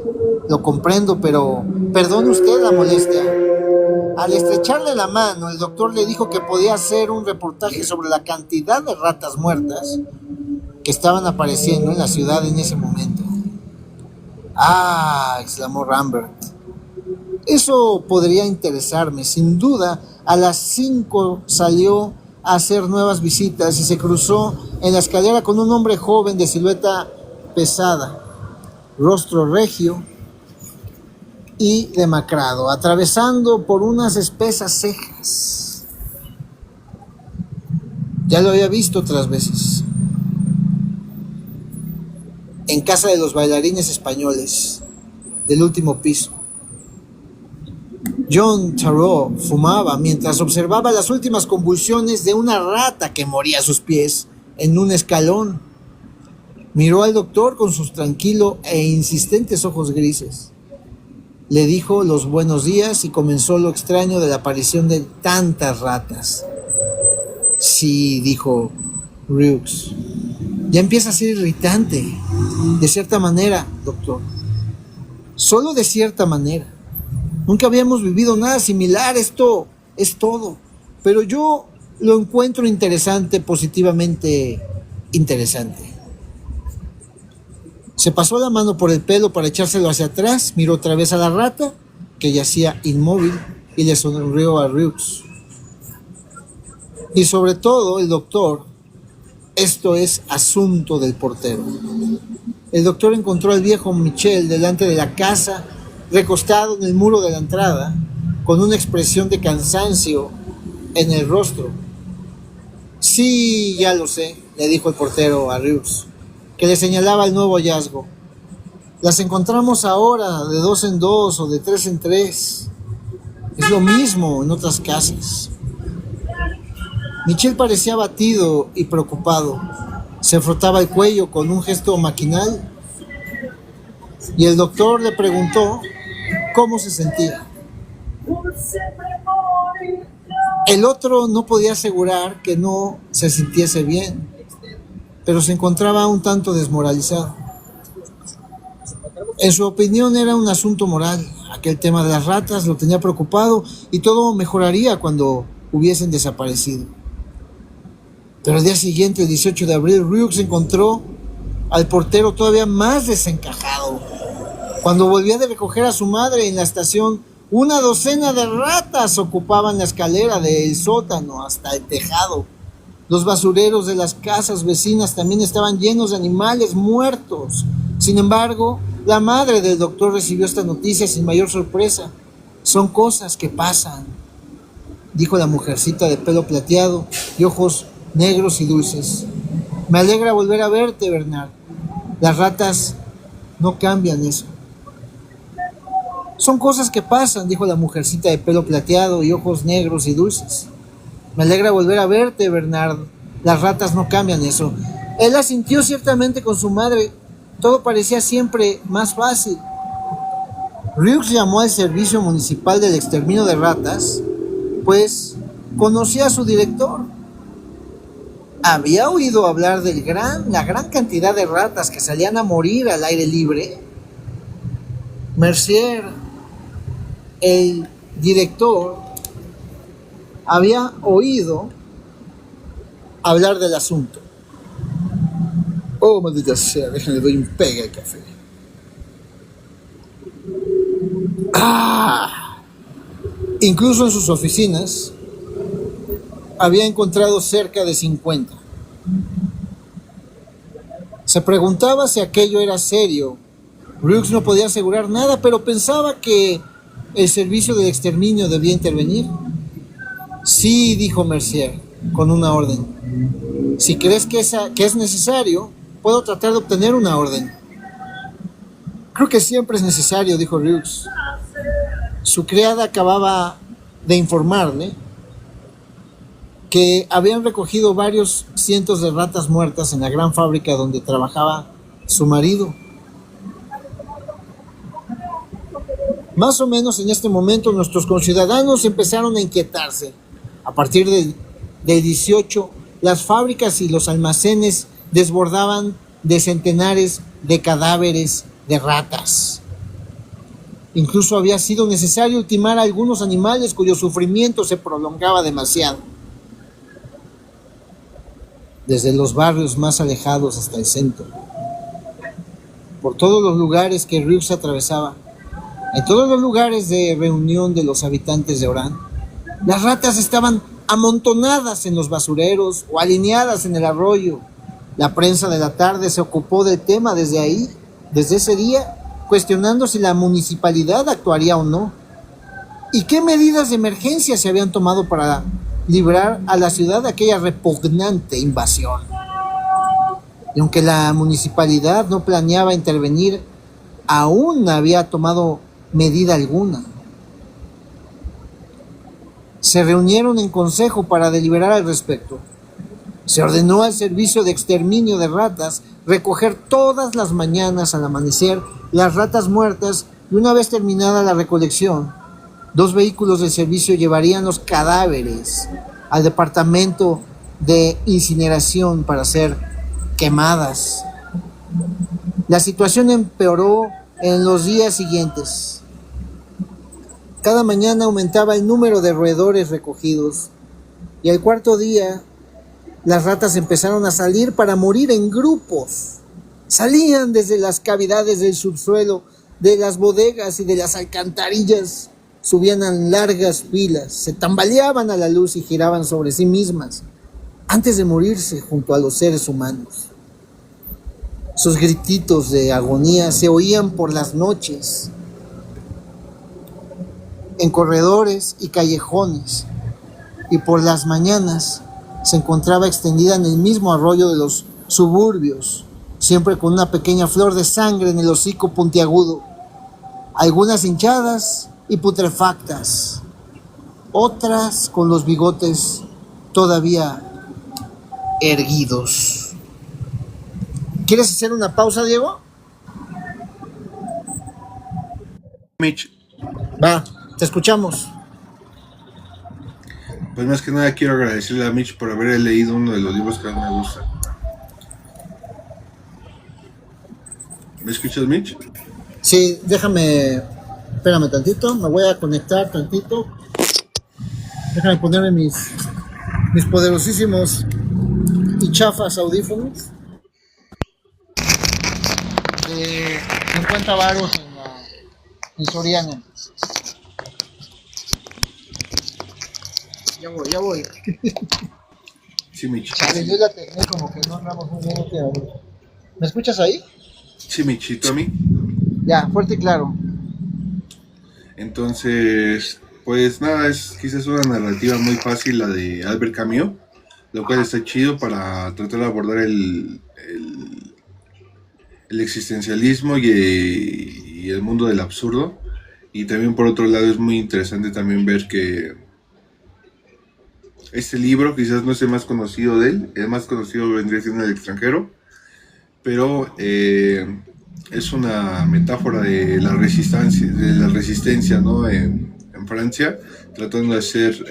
lo comprendo, pero perdone usted la molestia. Al estrecharle la mano, el doctor le dijo que podía hacer un reportaje sobre la cantidad de ratas muertas que estaban apareciendo en la ciudad en ese momento. ¡Ah!, exclamó Rambert. Eso podría interesarme. Sin duda, a las 5 salió a hacer nuevas visitas y se cruzó en la escalera con un hombre joven de silueta pesada, rostro regio y demacrado, atravesando por unas espesas cejas. Ya lo había visto otras veces, en casa de los bailarines españoles del último piso. John Tarot fumaba mientras observaba las últimas convulsiones de una rata que moría a sus pies en un escalón. Miró al doctor con sus tranquilos e insistentes ojos grises. Le dijo los buenos días y comenzó lo extraño de la aparición de tantas ratas. Sí, dijo Rux, ya empieza a ser irritante. De cierta manera, doctor. Solo de cierta manera. Nunca habíamos vivido nada similar, esto es todo. Pero yo lo encuentro interesante, positivamente interesante. Se pasó la mano por el pelo para echárselo hacia atrás, miró otra vez a la rata, que yacía inmóvil, y le sonrió a Rux. Y sobre todo, el doctor, esto es asunto del portero. El doctor encontró al viejo Michel delante de la casa, recostado en el muro de la entrada, con una expresión de cansancio en el rostro. Sí, ya lo sé, le dijo el portero a Rux, que le señalaba el nuevo hallazgo. Las encontramos ahora de 2 en 2 o de 3 en 3. Es lo mismo en otras casas. Michel parecía abatido y preocupado. Se frotaba el cuello con un gesto maquinal y el doctor le preguntó cómo se sentía. El otro no podía asegurar que no se sintiese bien, pero se encontraba un tanto desmoralizado. En su opinión era un asunto moral. Aquel tema de las ratas lo tenía preocupado y todo mejoraría cuando hubiesen desaparecido. Pero el día siguiente, el 18 de abril, Rux encontró al portero todavía más desencajado. Cuando volvía de recoger a su madre en la estación, una docena de ratas ocupaban la escalera del sótano hasta el tejado. Los basureros de las casas vecinas también estaban llenos de animales muertos. Sin embargo, la madre del doctor recibió esta noticia sin mayor sorpresa. Son cosas que pasan, dijo la mujercita de pelo plateado y ojos negros y dulces. Me alegra volver a verte, Bernard. Las ratas no cambian eso. Son cosas que pasan, dijo la mujercita de pelo plateado y ojos negros y dulces. Me alegra volver a verte, Bernard. Las ratas no cambian eso. Él asintió ciertamente con su madre. Todo parecía siempre más fácil. Rux llamó al servicio municipal del exterminio de ratas, pues conocía a su director. Había oído hablar de la gran cantidad de ratas que salían a morir al aire libre. Mercier, el director, había oído hablar del asunto. Oh, maldita sea, déjame, doy un pega al café. Incluso en sus oficinas había encontrado cerca de 50. Se preguntaba si aquello era serio. Rux no podía asegurar nada, pero pensaba que el servicio de exterminio debía intervenir. Sí, dijo Mercier, con una orden. Si crees que es necesario, puedo tratar de obtener una orden. Creo que siempre es necesario, dijo Rux. Su criada acababa de informarle que habían recogido varios cientos de ratas muertas en la gran fábrica donde trabajaba su marido. Más o menos en este momento nuestros conciudadanos empezaron a inquietarse. A partir del 18, las fábricas y los almacenes desbordaban de centenares de cadáveres de ratas. Incluso había sido necesario ultimar a algunos animales cuyo sufrimiento se prolongaba demasiado. Desde los barrios más alejados hasta el centro, por todos los lugares que Rux atravesaba, en todos los lugares de reunión de los habitantes de Orán, las ratas estaban amontonadas en los basureros o alineadas en el arroyo, La prensa de la tarde se ocupó del tema desde ese día, cuestionando si la municipalidad actuaría o no, y qué medidas de emergencia se habían tomado para librar a la ciudad de aquella repugnante invasión. Y aunque la municipalidad no planeaba intervenir, aún no había tomado medida alguna. Se reunieron en consejo para deliberar al respecto. Se ordenó al servicio de exterminio de ratas recoger todas las mañanas al amanecer las ratas muertas y una vez terminada la recolección, 2 vehículos del servicio llevarían los cadáveres al departamento de incineración para ser quemadas. La situación empeoró en los días siguientes. Cada mañana aumentaba el número de roedores recogidos y al cuarto día las ratas empezaron a salir para morir en grupos. Salían desde las cavidades del subsuelo, de las bodegas y de las alcantarillas. Subían en largas filas, se tambaleaban a la luz y giraban sobre sí mismas antes de morirse junto a los seres humanos. Sus grititos de agonía se oían por las noches, en corredores y callejones, y por las mañanas se encontraba extendida en el mismo arroyo de los suburbios, siempre con una pequeña flor de sangre en el hocico puntiagudo, algunas hinchadas y putrefactas, otras con los bigotes todavía erguidos. ¿Quieres hacer una pausa, Diego? Mitch, Va, te escuchamos. pues más que nada quiero agradecerle a Mitch por haber leído uno de los libros que más me gusta. ¿Me escuchas, Mitch? Sí, espérame tantito, me voy a conectar tantito. Déjame ponerme mis poderosísimos y chafas audífonos de 50 varos en Soriana. Ya voy. Sí, Mitch. Chale, yo la tenía como que no andamos muy bien. ¿Me escuchas ahí? Sí, Mitch, ¿y tú a mí? Ya, fuerte y claro. Entonces, pues nada, es quizás una narrativa muy fácil la de Albert Camus, lo cual está chido para tratar de abordar el existencialismo y el mundo del absurdo. Y también por otro lado es muy interesante también ver que este libro quizás no es el más conocido de él, el más conocido vendría siendo El extranjero, pero es una metáfora de la resistencia, ¿no? En Francia, tratando de hacer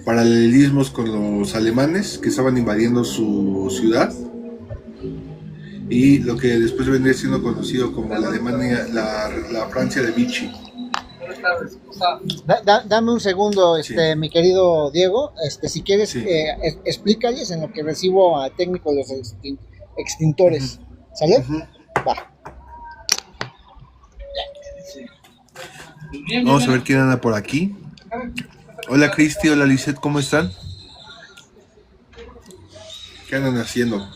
paralelismos con los alemanes que estaban invadiendo su ciudad y lo que después vendría siendo conocido como la Alemania, la Francia de Vichy. Dame un segundo, Sí. mi querido Diego. Si quieres, Sí. explícales en lo que recibo a técnico de los extintores. ¿Sale? Ujú. Va. Vamos a ver quién anda por aquí. Hola Cristi, hola Lisette, ¿cómo están? ¿Qué andan haciendo?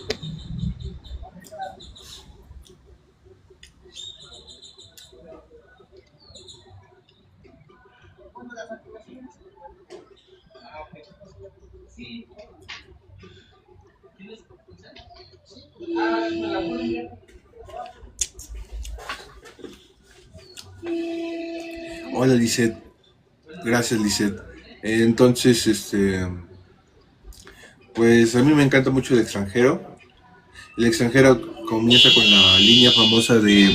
Hola Lisette, gracias Lisette. Entonces, pues a mí me encanta mucho El extranjero. El extranjero comienza con la línea famosa de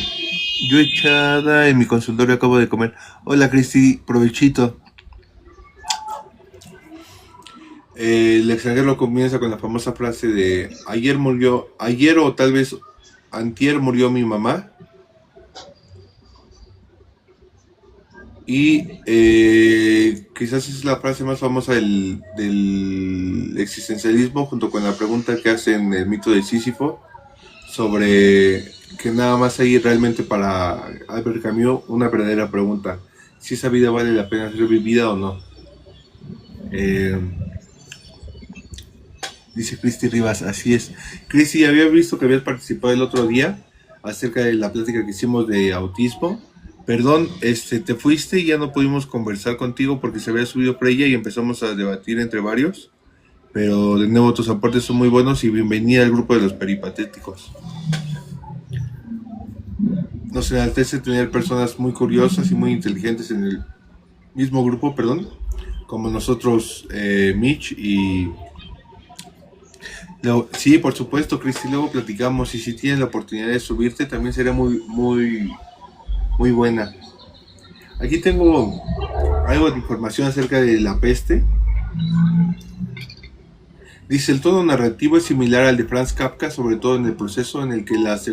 yo echada en mi consultorio acabo de comer. Hola Cristi, provechito. El extranjero comienza con la famosa frase de ayer o tal vez antier murió mi mamá. Y quizás es la frase más famosa del existencialismo, junto con la pregunta que hace en el mito de Sísifo, sobre que nada más hay realmente para Albert Camus una verdadera pregunta: si esa vida vale la pena ser vivida o no. Dice Cristi Rivas, así es. Cristi, había visto que habías participado el otro día acerca de la plática que hicimos de autismo. Perdón, te fuiste y ya no pudimos conversar contigo porque se había subido Freya y empezamos a debatir entre varios. Pero de nuevo tus aportes son muy buenos y bienvenida al grupo de los peripatéticos. Nos enaltece tener personas muy curiosas y muy inteligentes en el mismo grupo, perdón, como nosotros, Mitch y... Sí, por supuesto, Cristi, luego platicamos y si tienes la oportunidad de subirte también sería muy buena. Aquí tengo algo de información acerca de la peste. Dice, el tono narrativo es similar al de Franz Kafka, sobre todo en el proceso en el que las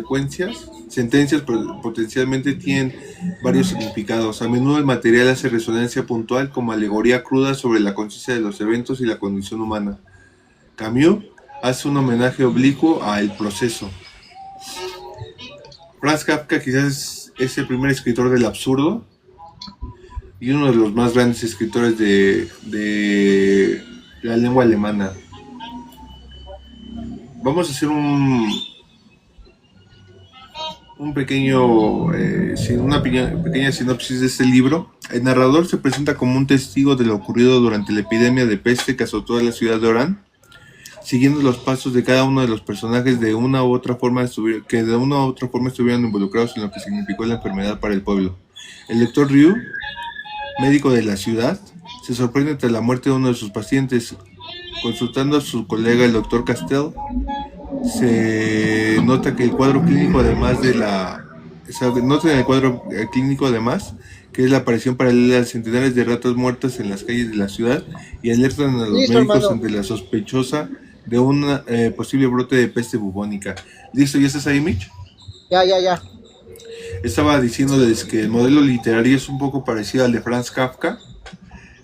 sentencias potencialmente tienen varios significados. A menudo el material hace resonancia puntual como alegoría cruda sobre la conciencia de los eventos y la condición humana. Camus hace un homenaje oblicuo a El proceso. Franz Kafka quizás es el primer escritor del absurdo y uno de los más grandes escritores de la lengua alemana. Vamos a hacer una pequeña sinopsis de este libro. El narrador se presenta como un testigo de lo ocurrido durante la epidemia de peste que azotó a la ciudad de Orán, siguiendo los pasos de cada uno de los personajes que de una u otra forma estuvieron involucrados en lo que significó la enfermedad para el pueblo. El lector Ryu, médico de la ciudad, se sorprende tras la muerte de uno de sus pacientes. Consultando a su colega el doctor Castell, se nota que el cuadro clínico además que es la aparición paralela de centenares de ratas muertas en las calles de la ciudad y alertan a los médicos ante la sospechosa de un posible brote de peste bubónica. ¿Listo? ¿Ya estás ahí, Mitch? Ya. Estaba diciéndoles que el modelo literario es un poco parecido al de Franz Kafka,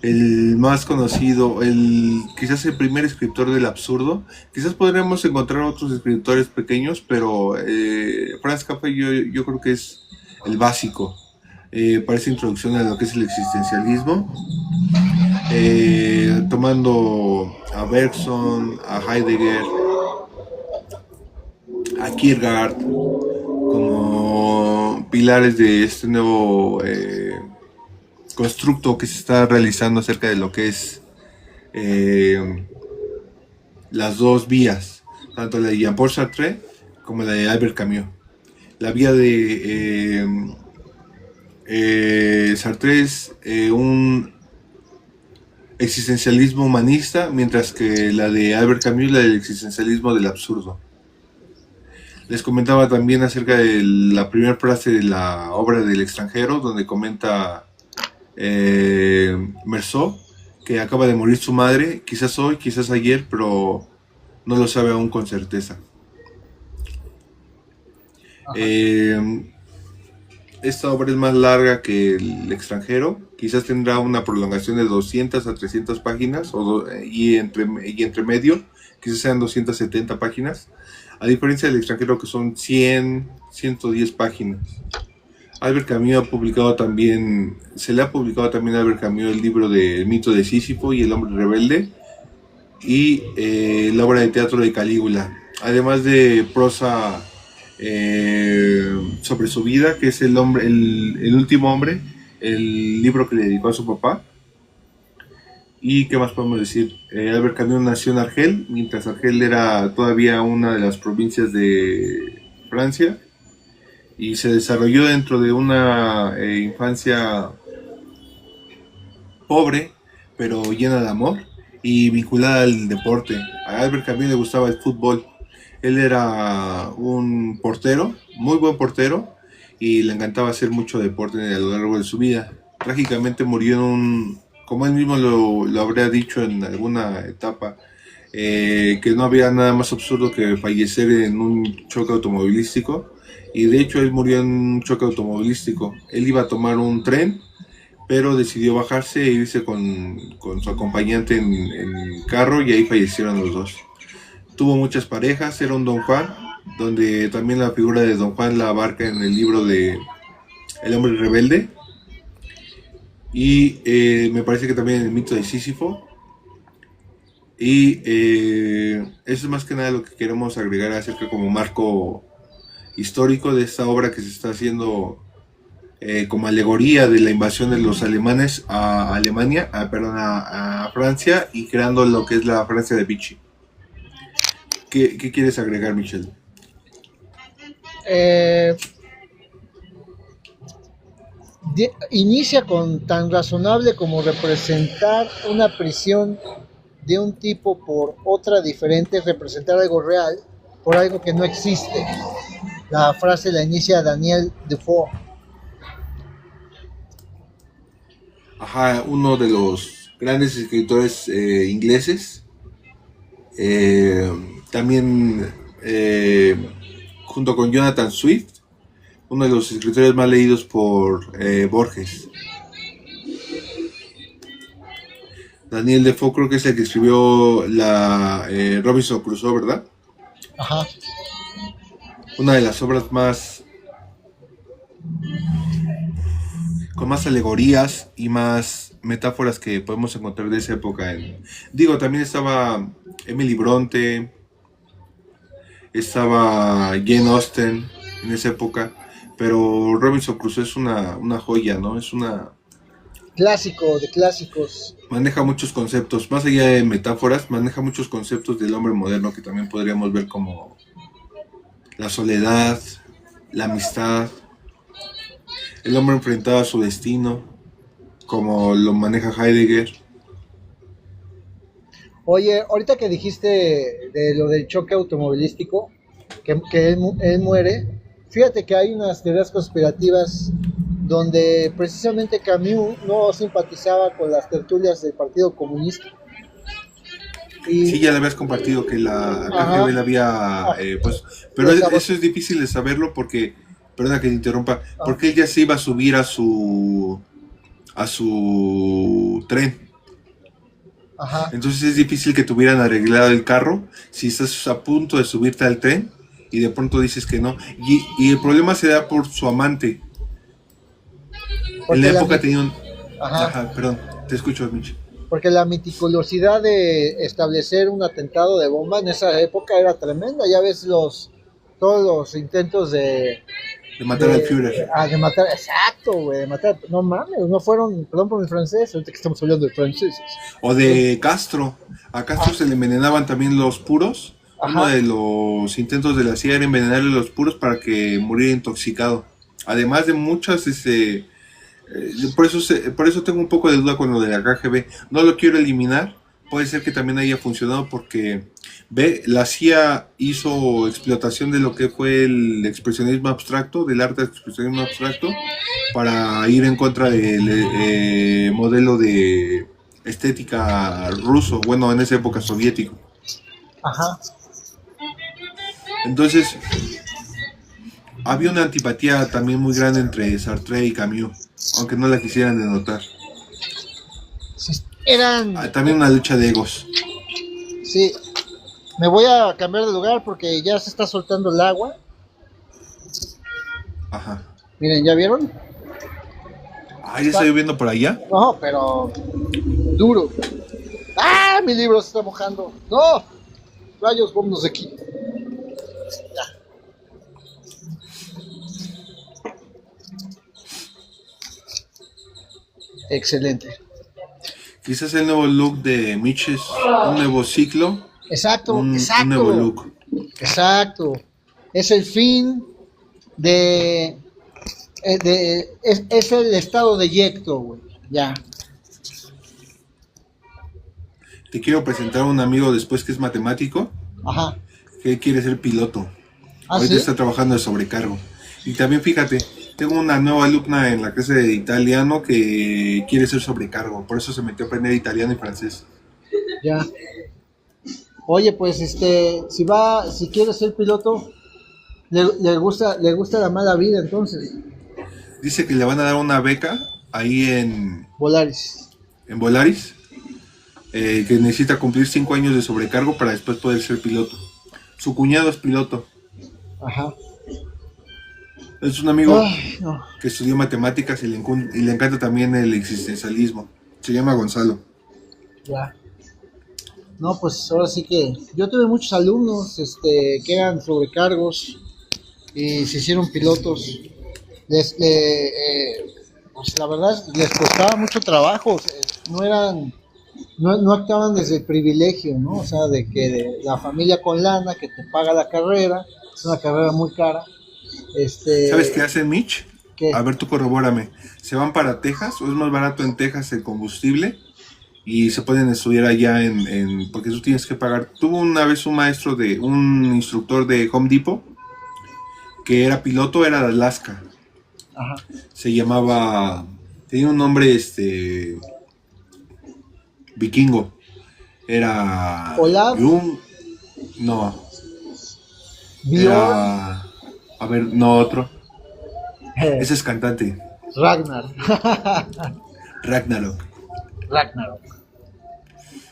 el más conocido, quizás el primer escritor del absurdo. Quizás podremos encontrar otros escritores pequeños, pero Franz Kafka yo creo que es el básico para esta introducción a lo que es el existencialismo, tomando a Bergson, a Heidegger, a Kierkegaard como pilares de este nuevo constructo que se está realizando acerca de lo que es las dos vías, tanto la de Jean-Paul Sartre como la de Albert Camus. La vía de Sartre es un existencialismo humanista, mientras que la de Albert Camus, la del existencialismo del absurdo. Les comentaba también acerca de la primera frase de la obra del extranjero, donde comenta Meursault que acaba de morir su madre, quizás hoy, quizás ayer, pero no lo sabe aún con certeza. Esta obra es más larga que El extranjero, quizás tendrá una prolongación de 200 a 300 páginas y entre medio quizás sean 270 páginas, a diferencia del extranjero que son 110 páginas. Albert Camus se le ha publicado también a Albert Camus el libro de El mito de Sísifo y El hombre rebelde, y la obra de teatro de Calígula, además de prosa sobre su vida, que es el último hombre, el libro que le dedicó a su papá. ¿Y qué más podemos decir? Albert Camus nació en Argel, mientras Argel era todavía una de las provincias de Francia, y se desarrolló dentro de una infancia pobre, pero llena de amor y vinculada al deporte. A Albert Camus le gustaba el fútbol. Él era un portero, muy buen portero, y le encantaba hacer mucho deporte a lo largo de su vida. Trágicamente murió como él mismo lo habría dicho en alguna etapa, que no había nada más absurdo que fallecer en un choque automovilístico, y de hecho él murió en un choque automovilístico. Él iba a tomar un tren, pero decidió bajarse e irse con su acompañante en carro, y ahí fallecieron los dos. Tuvo muchas parejas, era un Don Juan, donde también la figura de Don Juan la abarca en el libro de El hombre rebelde, y me parece que también en El mito de Sísifo. Y eso es más que nada lo que queremos agregar acerca como marco histórico de esta obra que se está haciendo como alegoría de la invasión de los alemanes a Alemania, a Francia, y creando lo que es la Francia de Vichy. ¿Qué quieres agregar, Michelle? Inicia con tan razonable como representar una prisión de un tipo por otra diferente, representar algo real por algo que no existe. La frase la inicia Daniel Defoe. Ajá, uno de los grandes escritores ingleses. Eh, También junto con Jonathan Swift, uno de los escritores más leídos por Borges. Daniel Defoe creo que es el que escribió la Robinson Crusoe, ¿verdad? Ajá. Una de las obras más con más alegorías y más metáforas que podemos encontrar de esa época. Digo, también estaba Emily Bronte, estaba Jane Austen en esa época, pero Robinson Crusoe es una joya, ¿no? Es una... Clásico de clásicos. Maneja muchos conceptos, más allá de metáforas, maneja muchos conceptos del hombre moderno que también podríamos ver como la soledad, la amistad, el hombre enfrentado a su destino, como lo maneja Heidegger. Oye, ahorita que dijiste de lo del choque automovilístico, que él muere, fíjate que hay unas teorías conspirativas donde precisamente Camus no simpatizaba con las tertulias del Partido Comunista. Sí, ya le habías compartido que la KGB la había, pues, pero eso es difícil de saberlo porque, perdona que te interrumpa, porque él ya se iba a subir a su tren. Ajá. Entonces es difícil que tuvieran arreglado el carro si estás a punto de subirte al tren y de pronto dices que no. Y el problema se da por su amante. Porque en la época tenía un... Ajá, perdón, te escucho, Mitch. Porque la meticulosidad de establecer un atentado de bomba en esa época era tremenda. Ya ves todos los intentos de matar al Führer. De matar, exacto, güey, de matar. No mames, no fueron, perdón por mi francés, ahorita que estamos hablando de franceses. O de Castro. A Castro se le envenenaban también los puros. Ajá. Uno de los intentos de la CIA era envenenarle los puros para que muriera intoxicado. Además de muchas, por eso tengo un poco de duda con lo de la KGB. No lo quiero eliminar. Puede ser que también haya funcionado porque la CIA hizo explotación de lo que fue el expresionismo abstracto, del arte de expresionismo abstracto, para ir en contra del modelo de estética ruso, bueno, en esa época soviético. Ajá. Entonces, había una antipatía también muy grande entre Sartre y Camus, aunque no la quisieran denotar. También una lucha de egos. Sí. Me voy a cambiar de lugar porque ya se está soltando el agua. Ajá. Miren, ¿ya vieron? ¿Ya está lloviendo por allá? No, pero duro. ¡Ah! Mi libro se está mojando. ¡No! Rayos, vámonos de aquí. Ya. Excelente. Quizás el nuevo look de Mitch es un nuevo ciclo. Exacto, un nuevo look. Exacto. Es el fin es el estado de Yecto, güey. Ya. Te quiero presentar a un amigo después que es matemático. Ajá. Que quiere ser piloto. Ahorita ¿sí? Está trabajando de sobrecargo. Y también fíjate, tengo una nueva alumna en la clase de italiano que quiere ser sobrecargo. Por eso se metió a aprender italiano y francés. Ya. Oye, pues si quiere ser piloto, le gusta la mala vida, entonces. Dice que le van a dar una beca ahí en Volaris. En Volaris, que necesita cumplir 5 años de sobrecargo para después poder ser piloto. Su cuñado es piloto. Ajá. Es un amigo que estudió matemáticas y le encanta también el existencialismo. Se llama Gonzalo. Ya. No, pues ahora sí que yo tuve muchos alumnos que eran sobrecargos y se hicieron pilotos. Pues la verdad les costaba mucho trabajo, no eran, no actuaban desde el privilegio, ¿no? O sea, de que la familia con lana que te paga la carrera, es una carrera muy cara, ¿Sabes qué hace Mitch? A que, ver, tú corrobórame. ¿Se van para Texas o es más barato en Texas el combustible? Y se pueden estudiar allá porque tú tienes que pagar. Tuvo una vez un instructor de Home Depot que era piloto, era de Alaska. ajá, Se llamaba, tenía un nombre vikingo. Era Olaf, Jung, no, Bjorn, era, a ver, no otro. Ese es cantante, Ragnar, Ragnarok. Ragnarok.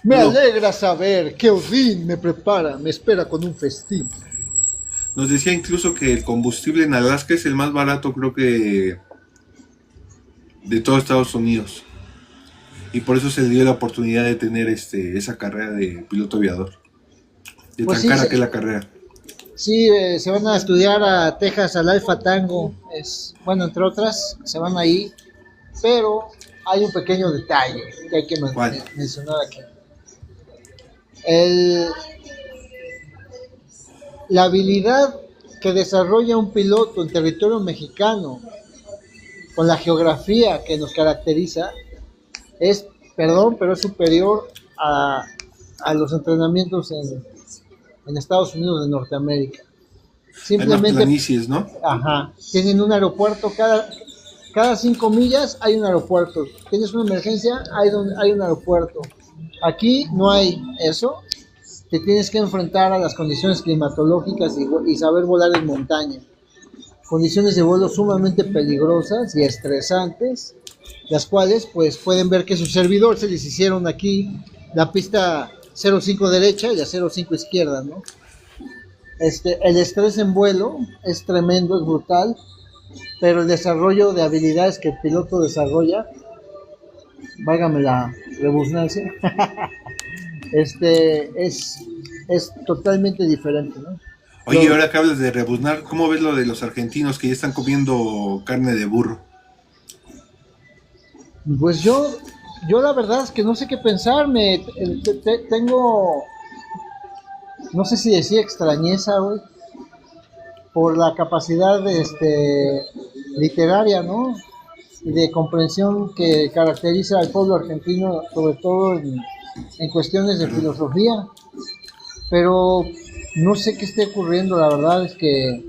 Me Luego, alegra saber que Odín me espera con un festín. nos decía incluso que el combustible en Alaska es el más barato, creo que de todo Estados Unidos. Y por eso se le dio la oportunidad de tener esa carrera de piloto aviador. De Pues tan sí, cara que es la carrera. sí, se van a estudiar a Texas, al Alfa Tango, bueno, entre otras, se van ahí, pero hay un pequeño detalle que hay que ¿Cuál? mencionar aquí. El, la habilidad que desarrolla un piloto en territorio mexicano, con la geografía que nos caracteriza, es, perdón, pero es superior a los entrenamientos en Estados Unidos de Norteamérica. Hay más Simplemente, planicies, ¿no? ajá, tienen un aeropuerto, cada 5 millas hay un aeropuerto. Tienes una emergencia, hay un aeropuerto. Aquí no hay eso. Te tienes que enfrentar a las condiciones climatológicas y saber volar en montaña. Condiciones de vuelo sumamente peligrosas y estresantes, las cuales pues pueden ver que su servidor se les hicieron aquí la pista 05 derecha y la 05 izquierda, ¿no? El estrés en vuelo es tremendo, es brutal, pero el desarrollo de habilidades que el piloto desarrolla, válgame la rebusnancia, es totalmente diferente, ¿no? Oye, ahora que hablas de rebuznar, ¿cómo ves lo de los argentinos que ya están comiendo carne de burro? Pues yo la verdad es que no sé qué pensar, tengo, no sé si decía extrañeza, güey, por la capacidad literaria, ¿no? Y de comprensión que caracteriza al pueblo argentino, sobre todo en cuestiones de Perdón. filosofía. Pero no sé qué esté ocurriendo, la verdad es que,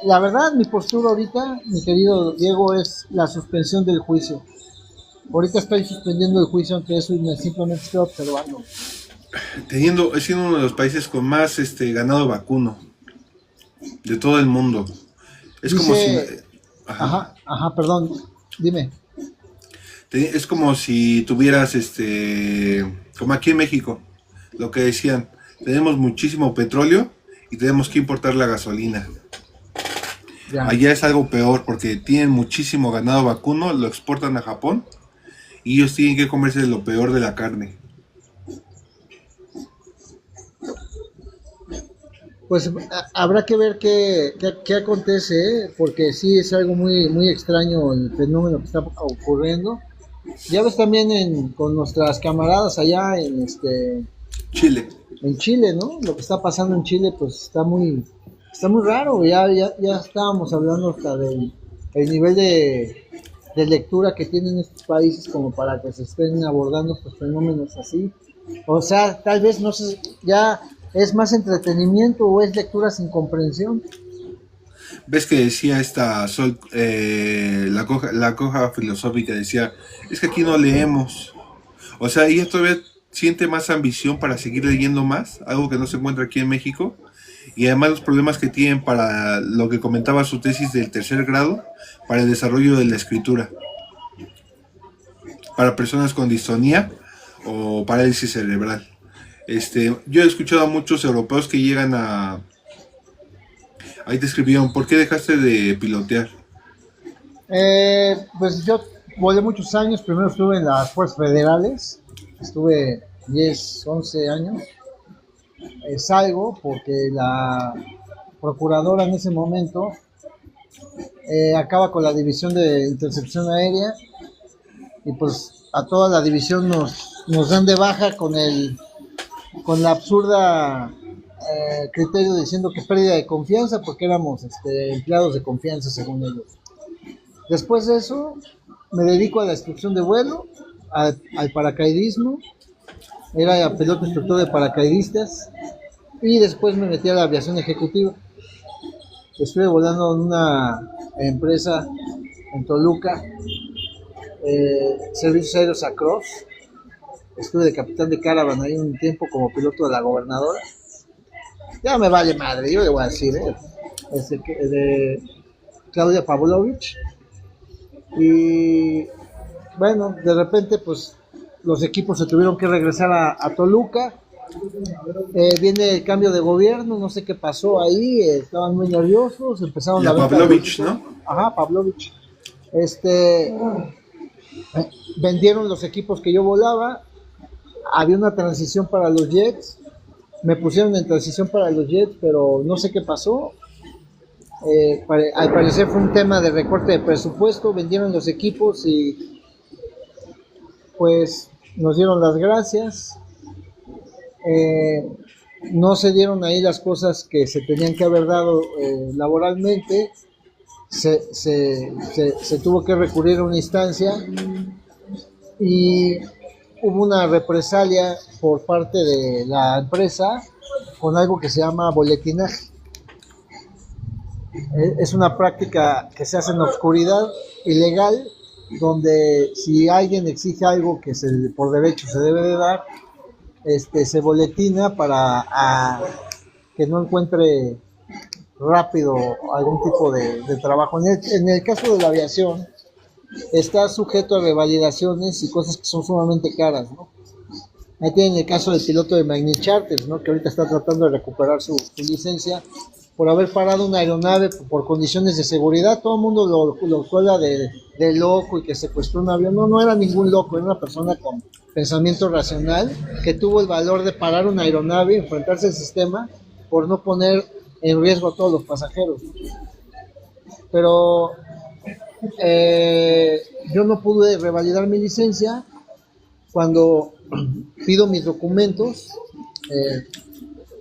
la verdad, mi postura ahorita, mi querido Diego, es la suspensión del juicio. Ahorita estoy suspendiendo el juicio, aunque eso simplemente estoy observando. Es siendo uno de los países con más ganado vacuno de todo el mundo. Es como si, Dice, ajá, perdón, dime. es como si tuvieras como aquí en México, lo que decían, tenemos muchísimo petróleo y tenemos que importar la gasolina. Ya. Allá es algo peor porque tienen muchísimo ganado vacuno, lo exportan a Japón y ellos tienen que comerse lo peor de la carne. Pues habrá que ver qué acontece, ¿eh? Porque sí es algo muy, muy extraño el fenómeno que está ocurriendo. Ya ves también con nuestras camaradas allá Chile. en Chile, ¿no? Lo que está pasando en Chile, pues está muy raro. Ya estábamos hablando hasta del el nivel de lectura que tienen estos países como para que se estén abordando estos fenómenos así. O sea, tal vez no sé, ya es más entretenimiento o es lectura sin comprensión. ¿Ves que decía la coja filosófica decía, es que aquí no leemos? O sea, ella todavía siente más ambición para seguir leyendo más, algo que no se encuentra aquí en México, y además los problemas que tienen para lo que comentaba su tesis del tercer grado, para el desarrollo de la escritura, para personas con distonía o parálisis cerebral. Yo he escuchado a muchos europeos que llegan a... Ahí te escribieron, ¿por qué dejaste de pilotear? Pues yo volé muchos años, primero estuve en las Fuerzas Federales, estuve 10, 11 años. Salgo porque la procuradora en ese momento acaba con la división de intercepción aérea y pues a toda la división nos dan de baja con la absurda criterio diciendo que pérdida de confianza porque éramos empleados de confianza según ellos. Después de eso me dedico a la instrucción de vuelo, al paracaidismo, era piloto instructor de paracaidistas y después me metí a la aviación ejecutiva. Estuve volando en una empresa en Toluca, Servicios Aéreos Across. Estuve de capitán de Caravan ahí un tiempo como piloto de la gobernadora. Ya me vale madre, yo le voy a decir, de Claudia Pavlovich. Y bueno, de repente pues los equipos se tuvieron que regresar a Toluca. Viene el cambio de gobierno, no sé qué pasó ahí, estaban muy nerviosos, empezaron la Pavlovich, ¿no? Ajá, Pavlovich. Vendieron los equipos que yo volaba, había una transición para los jets, me pusieron en transición para los jets, pero no sé qué pasó. Al parecer fue un tema de recorte de presupuesto, vendieron los equipos y pues nos dieron las gracias. No se dieron ahí las cosas que se tenían que haber dado laboralmente, se tuvo que recurrir a una instancia y hubo una represalia por parte de la empresa con algo que se llama boletinaje. Es una práctica que se hace en la oscuridad, ilegal, donde si alguien exige algo que por derecho se debe de dar, se boletina para que no encuentre rápido algún tipo de trabajo. En el caso de la aviación, está sujeto a revalidaciones y cosas que son sumamente caras, ¿no? Ahí tienen el caso del piloto de Magni Charters, ¿no? Que ahorita está tratando de recuperar su licencia por haber parado una aeronave por condiciones de seguridad. Todo el mundo lo cuela de loco y que secuestró un avión. No era ningún loco, era una persona con pensamiento racional que tuvo el valor de parar una aeronave, enfrentarse al sistema por no poner en riesgo a todos los pasajeros. Pero yo no pude revalidar mi licencia. Cuando pido mis documentos,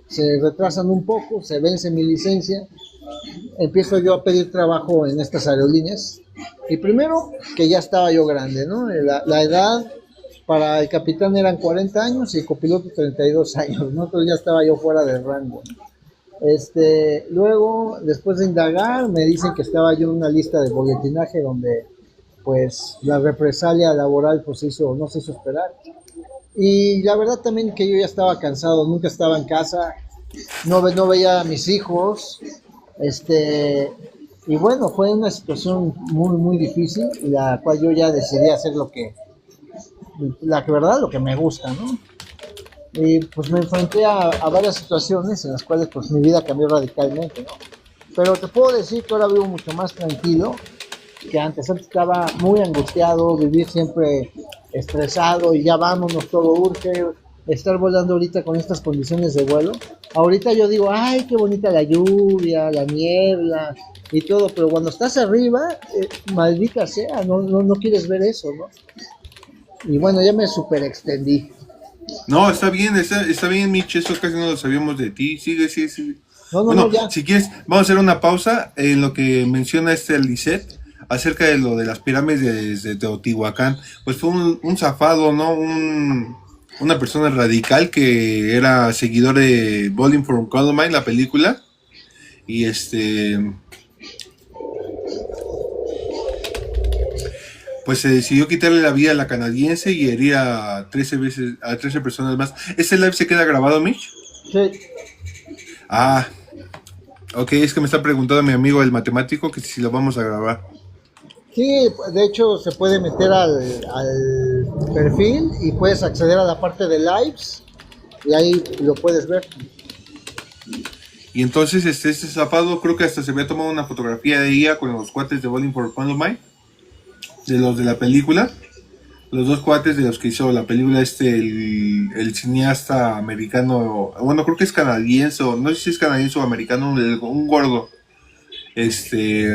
se retrasan un poco, se vence mi licencia, empiezo yo a pedir trabajo en estas aerolíneas y primero que ya estaba yo grande, ¿no? La edad para el capitán eran 40 años y el copiloto 32 años, ¿no? Entonces ya estaba yo fuera del rango. Luego, después de indagar, me dicen que estaba yo en una lista de boletinaje donde pues la represalia laboral pues no se hizo esperar. Y la verdad también que yo ya estaba cansado, nunca estaba en casa, no veía a mis hijos, y bueno, fue una situación muy, muy difícil, la cual yo ya decidí hacer lo que me gusta, ¿no? Y pues me enfrenté a varias situaciones en las cuales pues mi vida cambió radicalmente, ¿no? Pero te puedo decir que ahora vivo mucho más tranquilo que antes. Antes estaba muy angustiado, vivir siempre estresado y ya vámonos, todo urge, estar volando ahorita con estas condiciones de vuelo. Ahorita yo digo, ay, qué bonita la lluvia, la niebla y todo, pero cuando estás arriba, maldita sea, no quieres ver eso, ¿no? Y bueno, ya me super extendí. No, está bien, Mitch, eso casi no lo sabíamos de ti, sigue. No, ya. Si quieres, vamos a hacer una pausa en lo que menciona Lisette acerca de lo de las pirámides de Teotihuacán. Pues fue un zafado, ¿no? Una persona radical que era seguidor de Bowling for Columbine, la película, y pues se decidió quitarle la vida a la canadiense y herir a 13 personas más. ¿Ese live se queda grabado, Mitch? Sí. Ah, ok, es que me está preguntando mi amigo el matemático que si lo vamos a grabar. Sí, de hecho se puede meter al perfil y puedes acceder a la parte de lives y ahí lo puedes ver. Y entonces este zafado creo que hasta se había tomado una fotografía de ella con los cuates de Bowling for Columbine, de los de la película, Los dos cuates de los que hizo la película, el cineasta americano, bueno, creo que es canadiense, o no sé si es canadiense o americano, un gordo, este,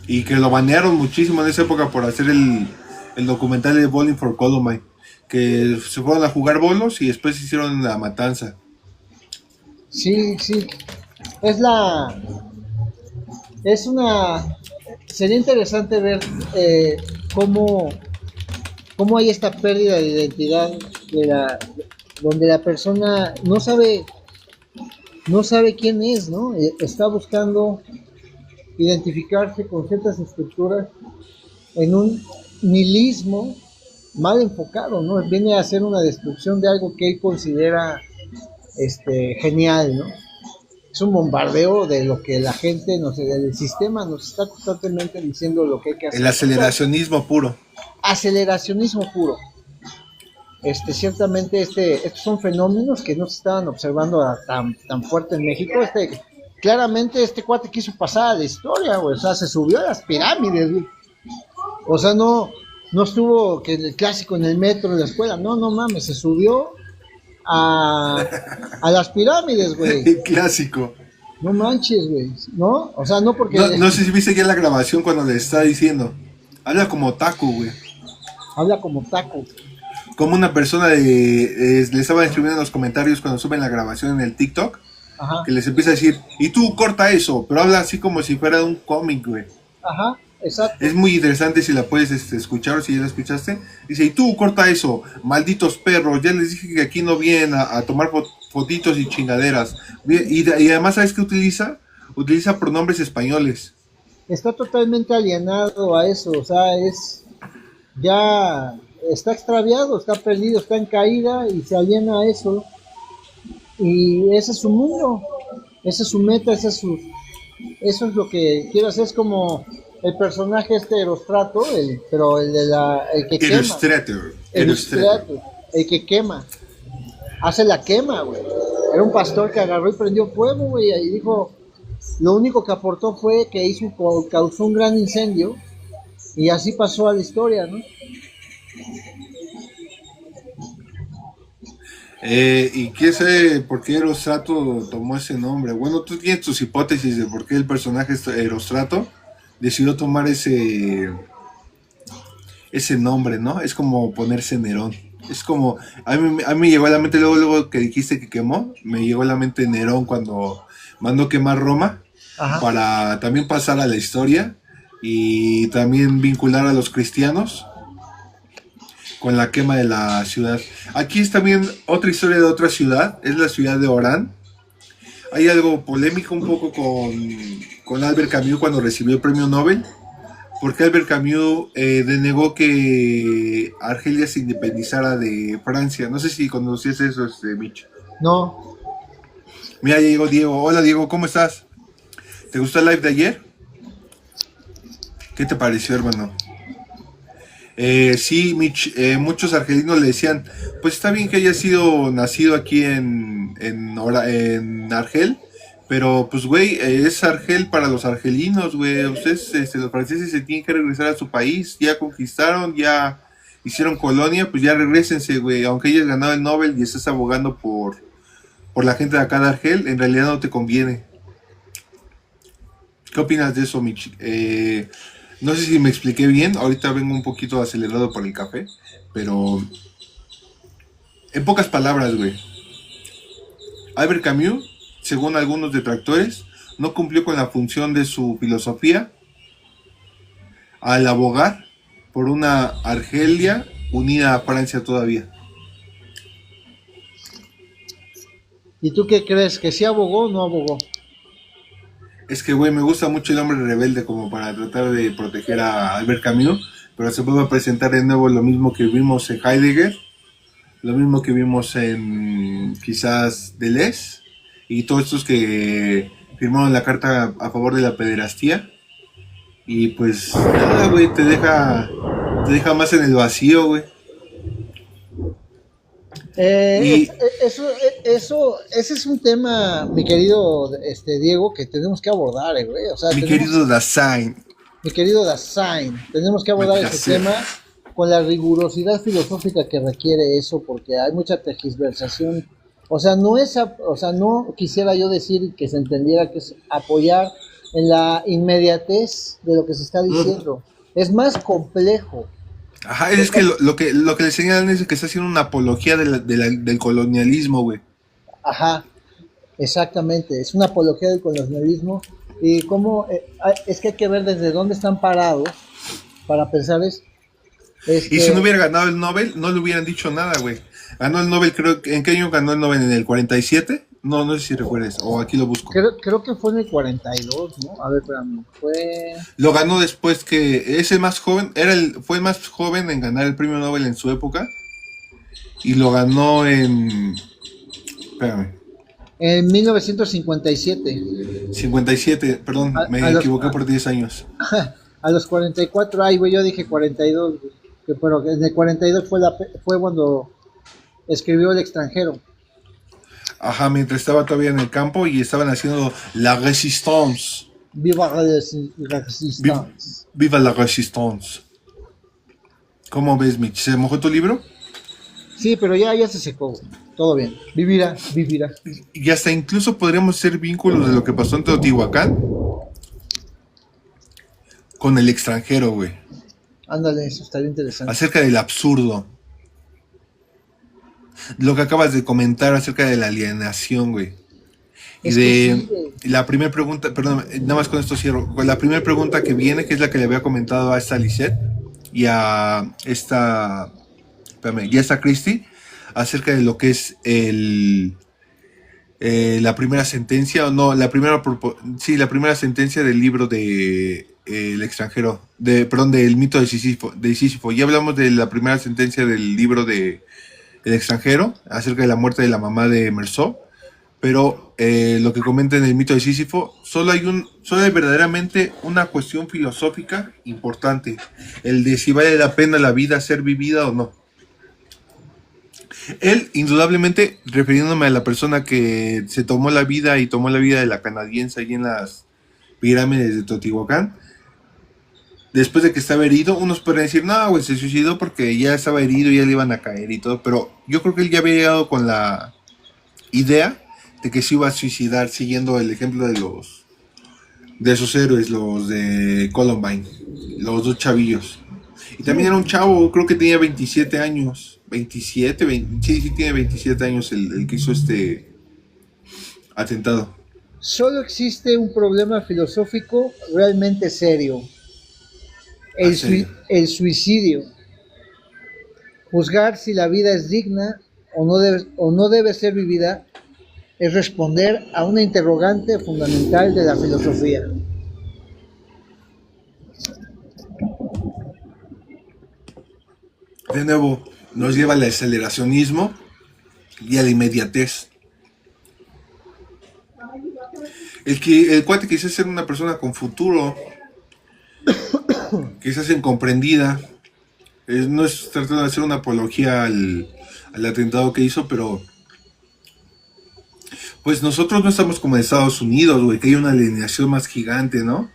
y que lo banearon muchísimo en esa época por hacer el documental de Bowling for Columbine, que se fueron a jugar bolos y después hicieron la matanza. Sí, sí. Es la. Es una. Sería interesante ver cómo, cómo hay esta pérdida de identidad donde la persona no sabe quién es, ¿no? Está buscando identificarse con ciertas estructuras en un nihilismo mal enfocado, ¿no? Viene a ser una destrucción de algo que él considera genial, ¿no? Es un bombardeo de lo que la gente, el sistema nos está constantemente diciendo lo que hay que hacer. El aceleracionismo puro. Aceleracionismo puro. Ciertamente estos son fenómenos que no se estaban observando tan fuerte en México. Claramente este cuate quiso pasar a la historia, güey. O sea, se subió a las pirámides, güey. O sea, no estuvo que el clásico en el metro de la escuela. No mames, se subió a las pirámides, güey. El clásico. No manches, güey, ¿no? O sea, no porque... No sé si viste ya la grabación cuando le está diciendo. Habla como taco, güey. Habla como taco. Como una persona le estaba escribiendo en los comentarios cuando suben la grabación en el TikTok. Ajá. Que les empieza a decir, y tú corta eso, pero habla así como si fuera un cómic, güey. Ajá, exacto. Es muy interesante si la puedes escuchar o si ya la escuchaste. Dice, y tú corta eso, malditos perros, ya les dije que aquí no vienen a tomar fotitos y chingaderas. Y además, ¿sabes qué utiliza? Utiliza pronombres españoles. Está totalmente alienado a eso, o sea, ya está extraviado, está perdido, está en caída y se aliena a eso. Y ese es su mundo, esa es su meta, eso es lo que quiere hacer. Es como el personaje Erostrato, pero el que quema. Erostrato, el que quema. Hace la quema, güey. Era un pastor que agarró y prendió fuego, güey, y dijo, lo único que aportó fue que causó un gran incendio y así pasó a la historia, ¿no? ¿Y qué sé por qué Erostrato tomó ese nombre? Bueno, tú tienes tus hipótesis de por qué el personaje Erostrato decidió tomar ese nombre, ¿no? Es como ponerse Nerón. Es como, a mí me llegó a la mente luego que dijiste que quemó, me llegó a la mente Nerón cuando mandó quemar Roma. Ajá. Para también pasar a la historia y también vincular a los cristianos con la quema de la ciudad. Aquí es también otra historia de otra ciudad, es la ciudad de Orán. Hay algo polémico un poco con Albert Camus cuando recibió el premio Nobel, porque Albert Camus denegó que Argelia se independizara de Francia. No sé si conocías eso, Mitch. No. Mira, ya llegó Diego. Hola Diego, ¿cómo estás? ¿Te gustó el live de ayer? ¿Qué te pareció, hermano? Sí, Mitch, muchos argelinos le decían, pues está bien que haya sido nacido aquí en Argel, pero pues güey, es Argel para los argelinos, güey. Ustedes, los franceses se tienen que regresar a su país, ya conquistaron, ya hicieron colonia, pues ya regrésense, güey. Aunque hayas ganado el Nobel y estés abogando por la gente de acá de Argel, en realidad no te conviene. ¿Qué opinas de eso, Mitch? No sé si me expliqué bien, ahorita vengo un poquito acelerado por el café, pero en pocas palabras, güey. Albert Camus, según algunos detractores, no cumplió con la función de su filosofía al abogar por una Argelia unida a Francia todavía. ¿Y tú qué crees? ¿Que sí abogó o no abogó? Es que, güey, me gusta mucho El hombre rebelde como para tratar de proteger a Albert Camus, pero se vuelve a presentar de nuevo lo mismo que vimos en Heidegger, lo mismo que vimos en quizás Deleuze, y todos estos que firmaron la carta a favor de la pederastía, y pues nada, güey, te deja más en el vacío, güey. Ese es un tema, mi querido Diego, que tenemos que abordar, güey. O sea, mi querido Dasein, tenemos que abordar ese tema con la rigurosidad filosófica que requiere eso, porque hay mucha tergiversación. O sea, no quisiera yo decir que se entendiera que es apoyar en la inmediatez de lo que se está diciendo. Es más complejo. Ajá, es que lo que le señalan es que está haciendo una apología del colonialismo, güey. Ajá, exactamente. Es una apología del colonialismo. Y cómo es que hay que ver desde dónde están parados para pensar es Y si no hubiera ganado el Nobel, no le hubieran dicho nada, güey. Ganó el Nobel, creo, ¿en qué año ganó el Nobel? ¿En el 47? No, no sé si recuerdas, o aquí lo busco. Creo que fue en el 42, ¿no? A ver, espérame, fue... Lo ganó después que es el más joven, fue el más joven en ganar el premio Nobel en su época. Y lo ganó en... Espérame. En 1957. 57, perdón, me equivoqué por 10 años. A los 44, ay, güey, yo dije 42, pero en el 42 fue cuando escribió El extranjero. Ajá, mientras estaba todavía en el campo y estaban haciendo la Resistance. Viva la Resistance. Viva la Resistance. ¿Cómo ves, Mitch? ¿Se mojó tu libro? Sí, pero ya se secó. Todo bien. Vivirá. Y hasta incluso podríamos hacer vínculos de lo que pasó en Teotihuacán con El extranjero, güey. Ándale, eso estaría interesante. Acerca del absurdo. Lo que acabas de comentar acerca de la alienación, güey. Y de la primera pregunta, perdón, nada más con esto cierro. La primera pregunta que viene, que es la que le había comentado a esta Lisette y a esta, y a esta Christy, acerca de lo que es la primera sentencia, o no, la primera sentencia del libro de El extranjero, del mito de Sísifo. Ya hablamos de la primera sentencia del libro de El extranjero, acerca de la muerte de la mamá de Meursault, pero lo que comenta en el mito de Sísifo, solo hay verdaderamente una cuestión filosófica importante, el de si vale la pena la vida ser vivida o no. Él, indudablemente, refiriéndome a la persona que se tomó la vida y tomó la vida de la canadiense allí en las pirámides de Teotihuacán, después de que estaba herido, unos podrían decir, no, güey, se suicidó porque ya estaba herido y ya le iban a caer y todo, pero yo creo que él ya había llegado con la idea de que se iba a suicidar siguiendo el ejemplo de esos héroes, los de Columbine, los dos chavillos. Y también era un chavo, creo que tenía 27 años, 27, sí, tiene 27 años el que hizo este atentado. Solo existe un problema filosófico realmente serio. El suicidio. Juzgar si la vida es digna o no debe ser vivida es responder a una interrogante fundamental de la filosofía. De nuevo, nos lleva al aceleracionismo y a la inmediatez. El cuate quizás ser una persona con futuro, quizás incomprendida. No es tratando de hacer una apología al atentado que hizo, pero pues nosotros no estamos como en Estados Unidos, güey, que hay una alineación más gigante, ¿no?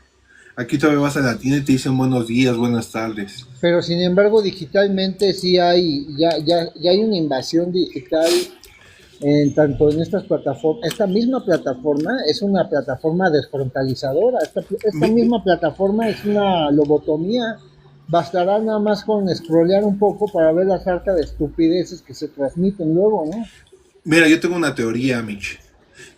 Aquí todavía vas a la tienda y te dicen buenos días, buenas tardes. Pero sin embargo, digitalmente sí ya hay una invasión digital tanto en estas plataformas. Esta misma plataforma es una plataforma desfrontalizadora. Esta misma plataforma es una lobotomía. Bastará nada más con scrollear un poco para ver la sarta de estupideces que se transmiten luego, ¿no? Mira, yo tengo una teoría, Mitch.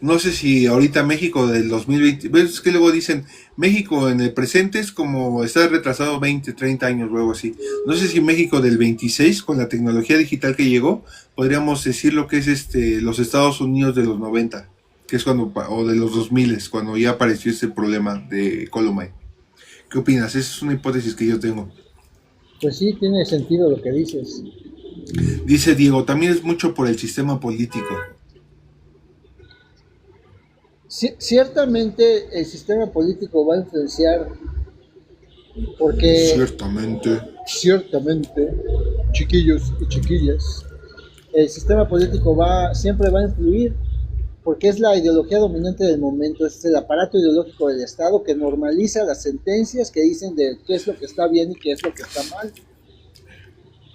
No sé si ahorita México del 2020, ¿ves que luego dicen México en el presente es como está retrasado 20, 30 años, luego así? No sé si México del 26, con la tecnología digital que llegó, podríamos decir lo que es los Estados Unidos de los 90, que es cuando, o de los 2000, cuando ya apareció este problema de Columbine. ¿Qué opinas? Esa es una hipótesis que yo tengo. Pues sí, tiene sentido lo que dices. Dice Diego, también es mucho por el sistema político. Ciertamente el sistema político va a influenciar porque... Ciertamente, chiquillos y chiquillas, el sistema político siempre va a influir porque es la ideología dominante del momento, es el aparato ideológico del Estado que normaliza las sentencias que dicen de qué es lo que está bien y qué es lo que está mal.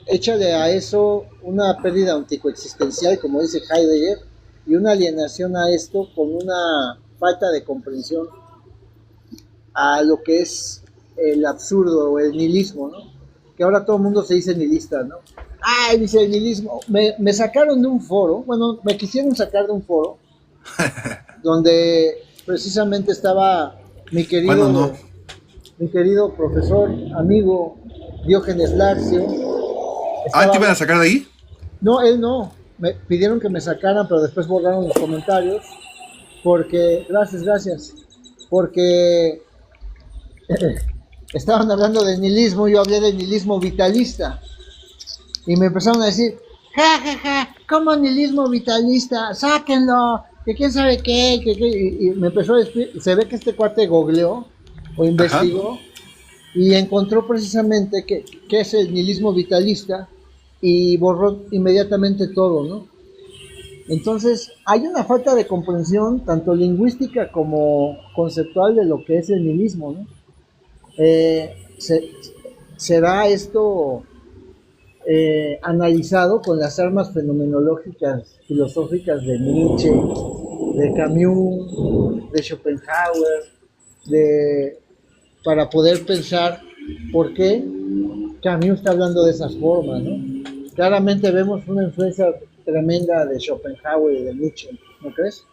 échale a eso una pérdida onticoexistencial, como dice Heidegger, y una alienación a esto con una falta de comprensión a lo que es el absurdo o el nihilismo, ¿no? Que ahora todo el mundo se dice nihilista, ¿no? Ay, dice el nihilismo. Me sacaron de un foro, bueno, me quisieron sacar de un foro donde precisamente estaba mi ¿Cuándo no? querido, mi querido profesor, amigo Diógenes Larcio. Ah, ¿te Estaba, iban a sacar de ahí? no, él no. Me pidieron que me sacaran, pero después borraron los comentarios. Porque, gracias, porque estaban hablando de nihilismo, yo hablé de nihilismo vitalista. Y me empezaron a decir, ja, ja, ja, ¿cómo nihilismo vitalista? Sáquenlo, que quién sabe qué, y me empezó a decir, se ve que este cuate googleó o Ajá. investigó y encontró precisamente que es el nihilismo vitalista y borró inmediatamente todo, ¿no? Entonces, hay una falta de comprensión, tanto lingüística como conceptual, de lo que es el nihilismo, ¿no? Se, será esto analizado con las armas fenomenológicas, filosóficas de Nietzsche, de Camus, de Schopenhauer, de, para poder pensar por qué Camus está hablando de esas formas, ¿no? Claramente vemos una influencia tremenda de Schopenhauer y de Nietzsche, ¿no crees?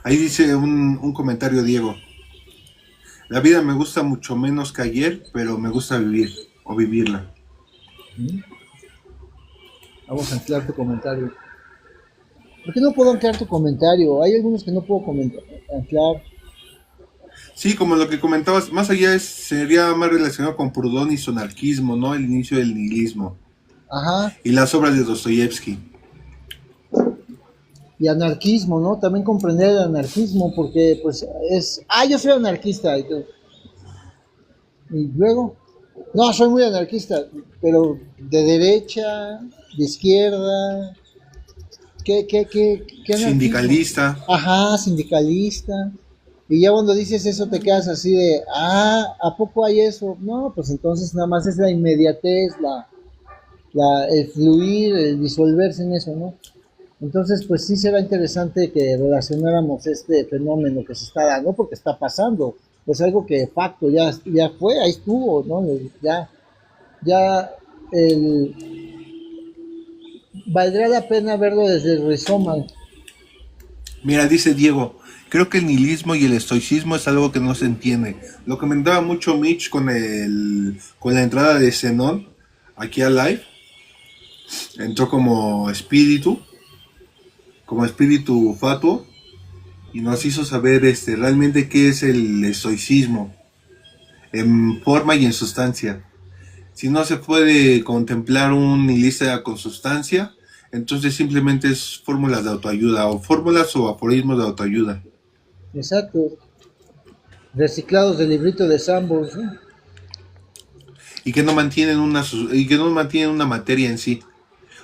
Ahí dice un comentario, Diego. La vida me gusta mucho menos que ayer, pero me gusta vivir o vivirla. Vamos a anclar tu comentario. ¿Por qué no puedo anclar tu comentario? Hay algunos que no puedo anclar. Sí, como lo que comentabas, más allá sería más relacionado con Proudhon y su anarquismo, ¿no? El inicio del nihilismo. Ajá. Y las obras de Dostoyevsky. Y anarquismo, ¿no? También comprender el anarquismo, porque pues es, yo soy anarquista, y luego, no, soy muy anarquista, pero de derecha, de izquierda, ¿qué anarquismo? Sindicalista. Ajá, sindicalista. Y ya cuando dices eso te quedas así de, ¿a poco hay eso? No, pues entonces nada más es la inmediatez, el fluir, el disolverse en eso, ¿no? Entonces, pues sí será interesante que relacionáramos este fenómeno que se está dando, porque está pasando. Es algo que de facto ya fue, ahí estuvo, ¿no? Ya el, valdrá la pena verlo desde el rizoma. Mira, dice Diego, creo que el nihilismo y el estoicismo es algo que no se entiende. Lo comentaba mucho Mitch con la entrada de Zenón aquí a Live. Entró como espíritu fatuo, y nos hizo saber realmente qué es el estoicismo, en forma y en sustancia. Si no se puede contemplar un nihilista con sustancia, entonces simplemente es fórmulas de autoayuda, o fórmulas o aforismos de autoayuda. Exacto. Reciclados del librito de Sambors, ¿no? Y que no mantienen una materia en sí.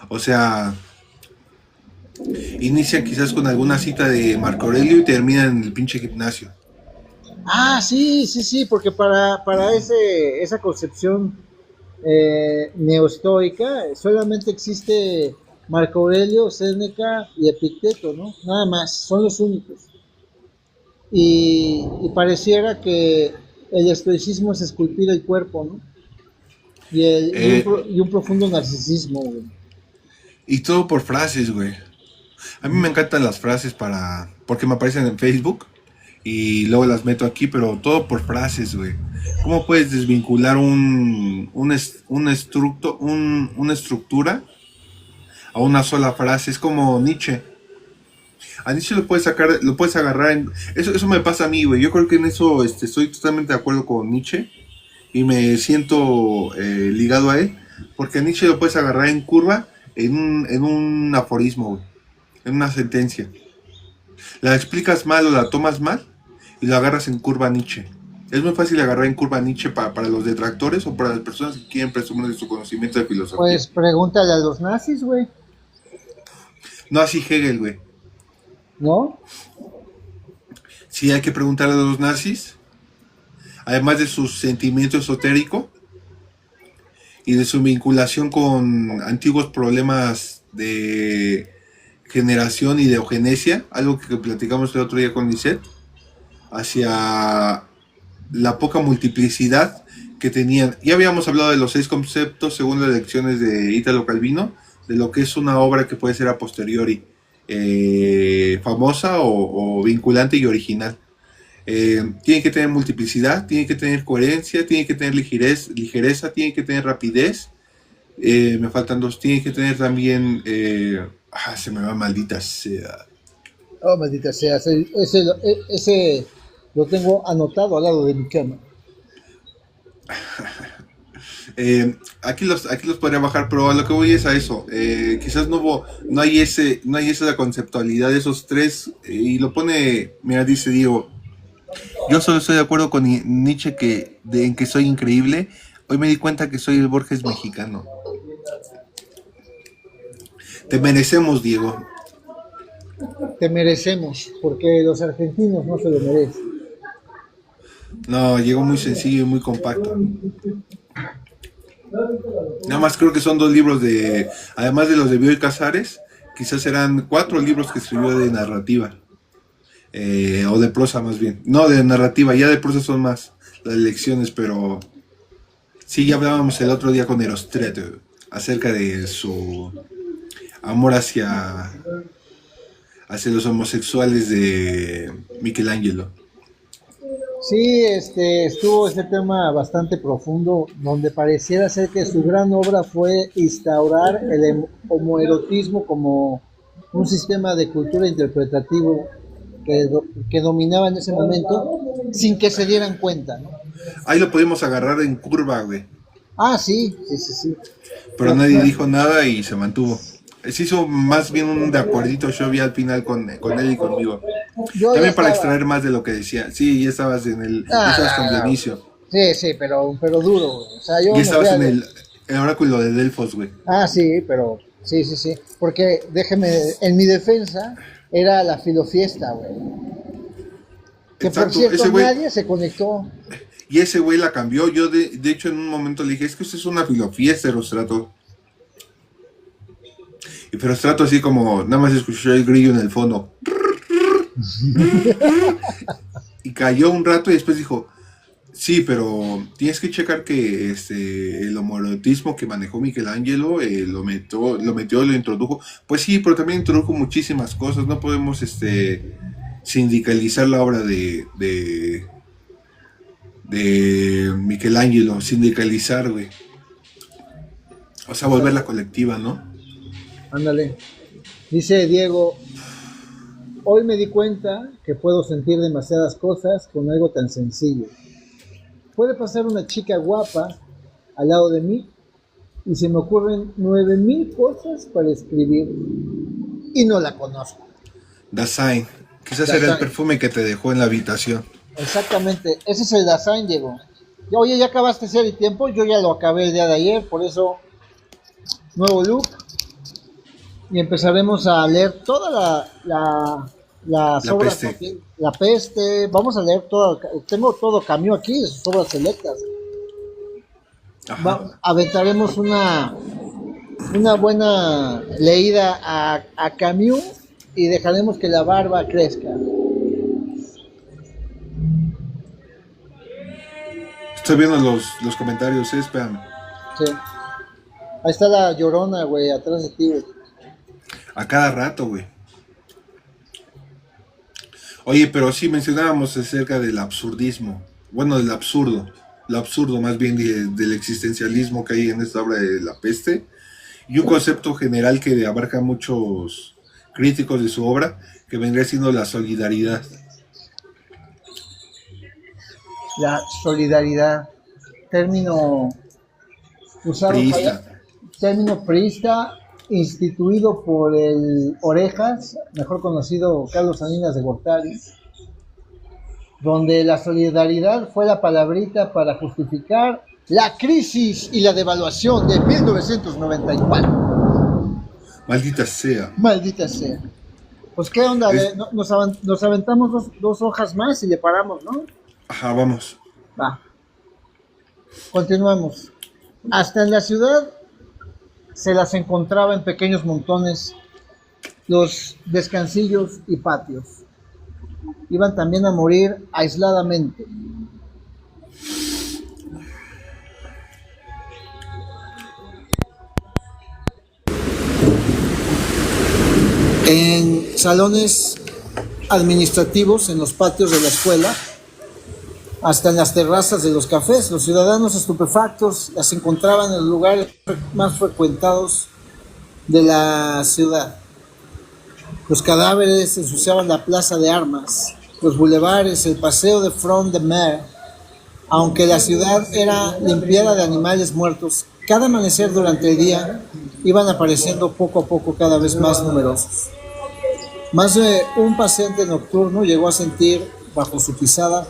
O sea, inicia quizás con alguna cita de Marco Aurelio y termina en el pinche gimnasio. Sí, porque para esa concepción neoestoica solamente existe Marco Aurelio, Séneca y Epicteto, ¿no? Nada más, son los únicos. Y pareciera que el estoicismo es esculpir el cuerpo, ¿no? Y un profundo narcisismo, güey. Y todo por frases, güey. A mí me encantan las frases porque me aparecen en Facebook y luego las meto aquí, pero todo por frases, güey. ¿Cómo puedes desvincular una estructura a una sola frase? Es como Nietzsche. A Nietzsche lo puedes agarrar eso me pasa a mí, güey. Yo creo que en eso estoy totalmente de acuerdo con Nietzsche y me siento ligado a él, porque a Nietzsche lo puedes agarrar en curva en un aforismo, güey, en una sentencia. La explicas mal o la tomas mal y lo agarras en curva Nietzsche. Es muy fácil agarrar en curva Nietzsche para los detractores o para las personas que quieren presumir de su conocimiento de filosofía. Pues pregúntale a los nazis, güey. No así Hegel, güey. ¿No? Sí, hay que preguntarle a los nazis, además de su sentimiento esotérico, y de su vinculación con antiguos problemas de generación y de eugenesia, algo que platicamos el otro día con Lisette, hacia la poca multiplicidad que tenían. Ya habíamos hablado de los 6 conceptos según las lecciones de Italo Calvino, de lo que es una obra que puede ser a posteriori famosa o vinculante y original. Tiene que tener multiplicidad, tiene que tener coherencia, tiene que tener ligereza, tiene que tener rapidez. Me faltan 2, tiene que tener también... se me va, maldita sea. Oh, maldita sea, ese lo tengo anotado al lado de mi cama. Aquí los podría bajar, pero a lo que voy es a eso. Quizás no hay esa conceptualidad de esos 3, y lo pone, mira, dice Diego, yo solo estoy de acuerdo con Nietzsche en que soy increíble. Hoy me di cuenta que soy el Borges mexicano. Te merecemos, Diego. Te merecemos, porque los argentinos no se lo merecen. No, llegó muy sencillo y muy compacto. Nada más creo que son 2 libros además de los de Bioy Casares, quizás eran 4 libros que escribió de narrativa. O de prosa más bien. No, de narrativa, ya de prosa son más las lecciones, pero sí, ya hablábamos el otro día con Erostrato acerca de su amor hacia los homosexuales de Michelangelo. Sí, estuvo ese tema bastante profundo, donde pareciera ser que su gran obra fue instaurar el homoerotismo como un sistema de cultura interpretativo que dominaba en ese momento sin que se dieran cuenta, ¿no? Ahí lo pudimos agarrar en curva, güey. Ah, sí. Pero nadie dijo nada y se mantuvo. Se hizo más bien un de acuerdito, yo vi al final con él y conmigo. También para extraer más de lo que decía. Sí, ya estabas ya estabas con Dionisio. Sí, pero duro, güey. O sea, yo ya estabas en el oráculo de Delfos, güey. Ah, sí, pero sí. Porque en mi defensa era la filofiesta, güey. Que exacto, por cierto, nadie se conectó. Y ese güey la cambió. Yo de hecho en un momento le dije, es que usted es una filofiesta, Erostrato. Y Erostrato así como, nada más escuchó el grillo en el fondo. Y cayó un rato y después dijo, sí, pero tienes que checar que el homoerotismo que manejó Michelangelo lo introdujo. Pues sí, pero también introdujo muchísimas cosas. No podemos sindicalizar la obra de Michelangelo, sindicalizar, güey. O sea, volverla colectiva, ¿no? Ándale. Dice Diego, hoy me di cuenta que puedo sentir demasiadas cosas con algo tan sencillo. Puede pasar una chica guapa al lado de mí y se me ocurren 9,000 cosas para escribir y no la conozco. Dasein. Quizás era el perfume que te dejó en la habitación. Exactamente, ese es el Dasein, Diego. Oye, ya acabaste Ser y Tiempo, yo ya lo acabé el día de ayer, por eso nuevo look. Y empezaremos a leer toda las obras. Peste. La Peste, vamos a leer tengo todo Camus aquí, de sus obras selectas. Aventaremos una buena leída a Camus y dejaremos que la barba crezca. Estoy viendo los comentarios, espérame. Sí. Ahí está la Llorona, güey, atrás de ti, güey. A cada rato, güey. Oye, pero sí mencionábamos acerca del absurdismo. Bueno, del absurdo. Lo absurdo más bien del existencialismo que hay en esta obra de La Peste. Y un concepto general que abarca a muchos críticos de su obra, que vendría siendo la solidaridad. La solidaridad, término usado término priista, instituido por el Orejas, mejor conocido Carlos Salinas de Gortari, donde la solidaridad fue la palabrita para justificar la crisis y la devaluación de 1994. Maldita sea. Maldita sea. Pues qué onda, nos aventamos dos hojas más y le paramos, ¿no? Ajá, vamos. Va. Continuamos. Hasta en la ciudad se las encontraba en pequeños montones los descansillos y patios. Iban también a morir aisladamente. En salones administrativos, en los patios de la escuela, hasta en las terrazas de los cafés, los ciudadanos estupefactos las encontraban en los lugares más frecuentados de la ciudad. Los cadáveres ensuciaban la plaza de armas, los bulevares, el paseo de Front de Mer. Aunque la ciudad era limpiada de animales muertos, cada amanecer durante el día iban apareciendo poco a poco cada vez más numerosos. Más de un paciente nocturno llegó a sentir bajo su pisada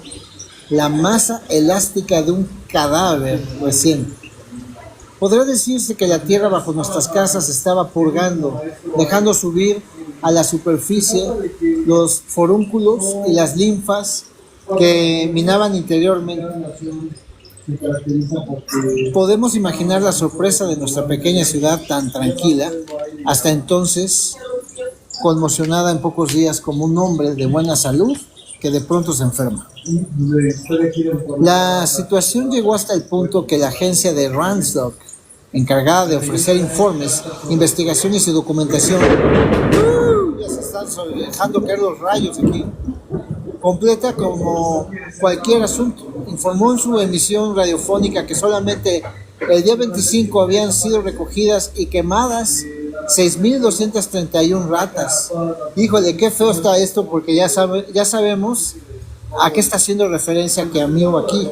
la masa elástica de un cadáver reciente. Podría decirse que la tierra bajo nuestras casas estaba purgando, dejando subir a la superficie los forúnculos y las linfas que minaban interiormente. Podemos imaginar la sorpresa de nuestra pequeña ciudad tan tranquila, hasta entonces conmocionada en pocos días como un hombre de buena salud que de pronto se enferma. La situación llegó hasta el punto que la agencia de Ransdorf, encargada de ofrecer informes, investigaciones y documentación, ya se están dejando caer los rayos aquí, completa como cualquier asunto, informó en su emisión radiofónica que solamente el día 25 habían sido recogidas y quemadas 6.231 ratas. Híjole, qué feo está esto, porque ya sabemos a qué está haciendo referencia que amigo aquí.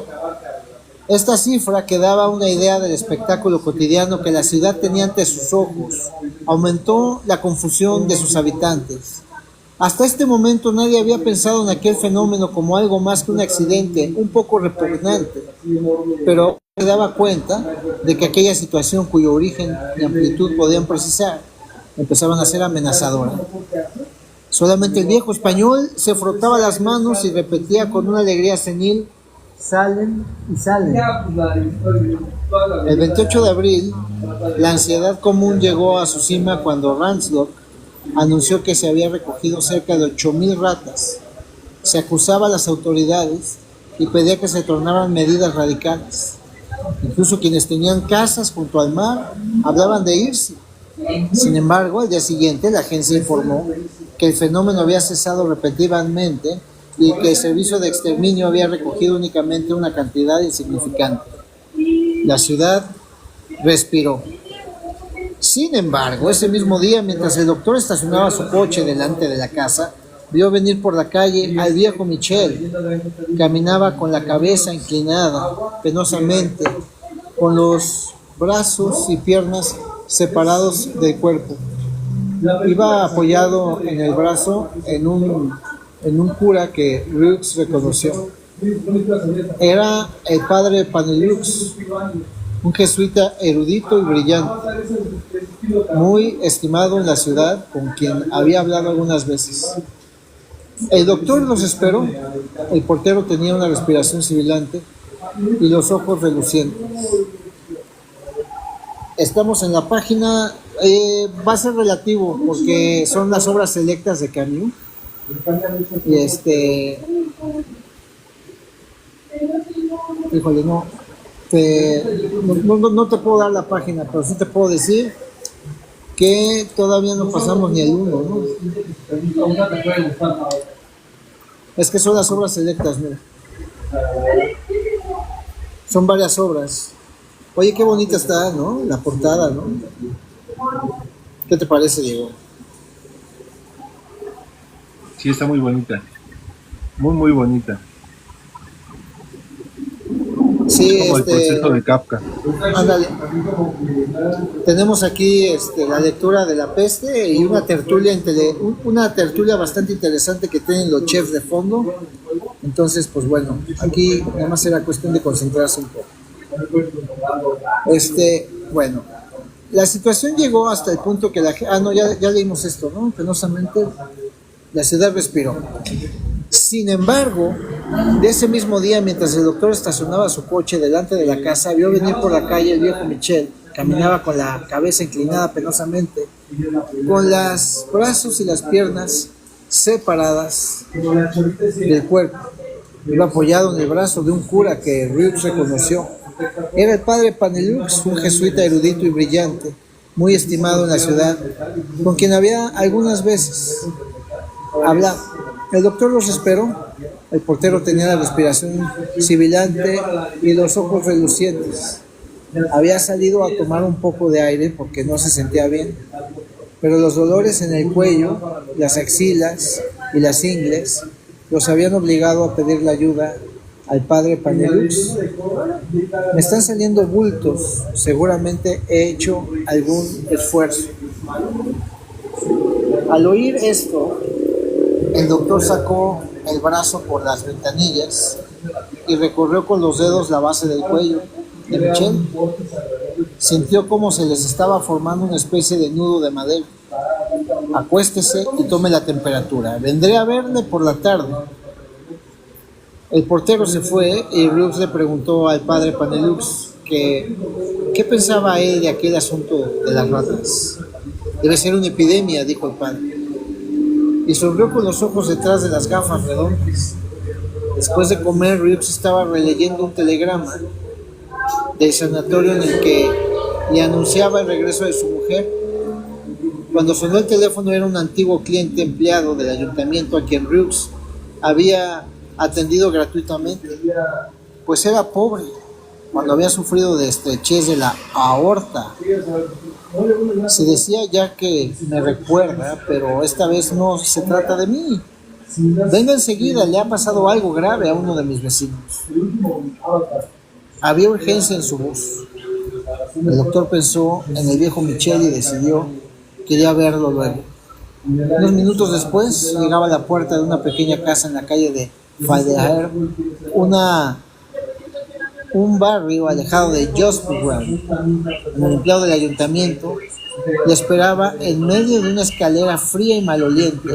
Esta cifra que daba una idea del espectáculo cotidiano que la ciudad tenía ante sus ojos aumentó la confusión de sus habitantes. Hasta este momento nadie había pensado en aquel fenómeno como algo más que un accidente un poco repugnante, pero se daba cuenta de que aquella situación cuyo origen y amplitud podían precisar empezaban a ser amenazadoras. Solamente el viejo español se frotaba las manos y repetía con una alegría senil: salen y salen. El 28 de abril, la ansiedad común llegó a su cima cuando Ransdorf anunció que se había recogido cerca de 8.000 ratas. Se acusaba a las autoridades y pedía que se tomaran medidas radicales. Incluso quienes tenían casas junto al mar hablaban de irse. Sin embargo, al día siguiente la agencia informó que el fenómeno había cesado repentinamente y que el servicio de exterminio había recogido únicamente una cantidad insignificante. La ciudad respiró. Sin embargo, ese mismo día, mientras el doctor estacionaba su coche delante de la casa, vio venir por la calle al viejo Michel. Caminaba con la cabeza inclinada, penosamente, con los brazos y piernas separados del cuerpo. Iba apoyado en el brazo en un cura que Rux reconoció. Era el padre Panelux, un jesuita erudito y brillante, muy estimado en la ciudad, con quien había hablado algunas veces. El doctor los esperó. El portero tenía una respiración sibilante y los ojos relucientes. Estamos en la página, va a ser relativo porque son las obras selectas de Camus. Y híjole, no te puedo dar la página, pero sí te puedo decir que todavía no pasamos ni el 1, ¿no? Es que son las obras selectas, mira. Son varias obras. Oye, qué bonita está, ¿no? La portada, ¿no? ¿Qué te parece, Diego? Sí, está muy bonita. Muy, muy bonita. Sí, como el proceso de Kafka. Ándale. Tenemos aquí la lectura de La Peste y una tertulia bastante interesante que tienen los chefs de fondo. Entonces, pues bueno, aquí nada más era cuestión de concentrarse un poco. Bueno, la situación llegó hasta el punto que ya leímos esto, ¿no? Penosamente, la ciudad respiró. Sin embargo, De ese mismo día, mientras el doctor estacionaba su coche delante de la casa, vio venir por la calle el viejo Michel. Caminaba con la cabeza inclinada penosamente, con los brazos y las piernas separadas del cuerpo. Iba apoyado en el brazo de un cura que Rux reconoció. Era el padre Panelux, un jesuita erudito y brillante, muy estimado en la ciudad, con quien había algunas veces hablado. El doctor los esperó. El portero tenía la respiración sibilante y los ojos relucientes. Había salido a tomar un poco de aire porque no se sentía bien, pero los dolores en el cuello, las axilas y las ingles los habían obligado a pedirle ayuda al padre Panelux. Me están saliendo bultos, seguramente he hecho algún esfuerzo. Al oír esto, el doctor sacó el brazo por las ventanillas y recorrió con los dedos la base del cuello de Michel. Sintió como se les estaba formando una especie de nudo de madera. Acuéstese y tome la temperatura. Vendré a verle por la tarde. El portero se fue y Rux le preguntó al padre Panelux que qué pensaba él de aquel asunto de las ratas. Debe ser una epidemia, dijo el padre. Y sonrió con los ojos detrás de las gafas redondas. Después de comer, Rux estaba releyendo un telegrama del sanatorio en el que le anunciaba el regreso de su mujer. Cuando sonó el teléfono era un antiguo cliente empleado del ayuntamiento a quien Rux había atendido gratuitamente, pues era pobre cuando había sufrido de estrechez de la aorta. Se decía ya que me recuerda, pero esta vez no se trata de mí. Venga enseguida, le ha pasado algo grave a uno de mis vecinos. Había urgencia en su voz. El doctor pensó en el viejo Michel y decidió que quería verlo luego. Unos minutos después llegaba a la puerta de una pequeña casa en la calle de Faldeher, un barrio alejado de Jostbrand. El empleado del ayuntamiento le esperaba en medio de una escalera fría y maloliente.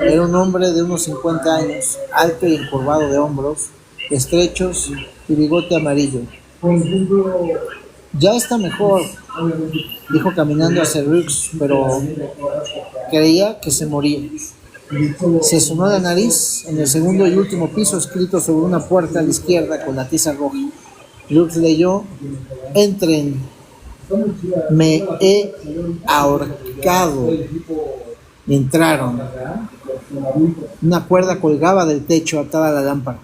Era un hombre de unos 50 años, alto y encorvado de hombros estrechos y bigote amarillo. Ya está mejor, dijo caminando hacia Rux, pero creía que se moría. Se sonó la nariz en el segundo y último piso, escrito sobre una puerta a la izquierda con la tiza roja. Rux leyó: entren, me he ahorcado. Entraron. Una cuerda colgaba del techo atada a la lámpara.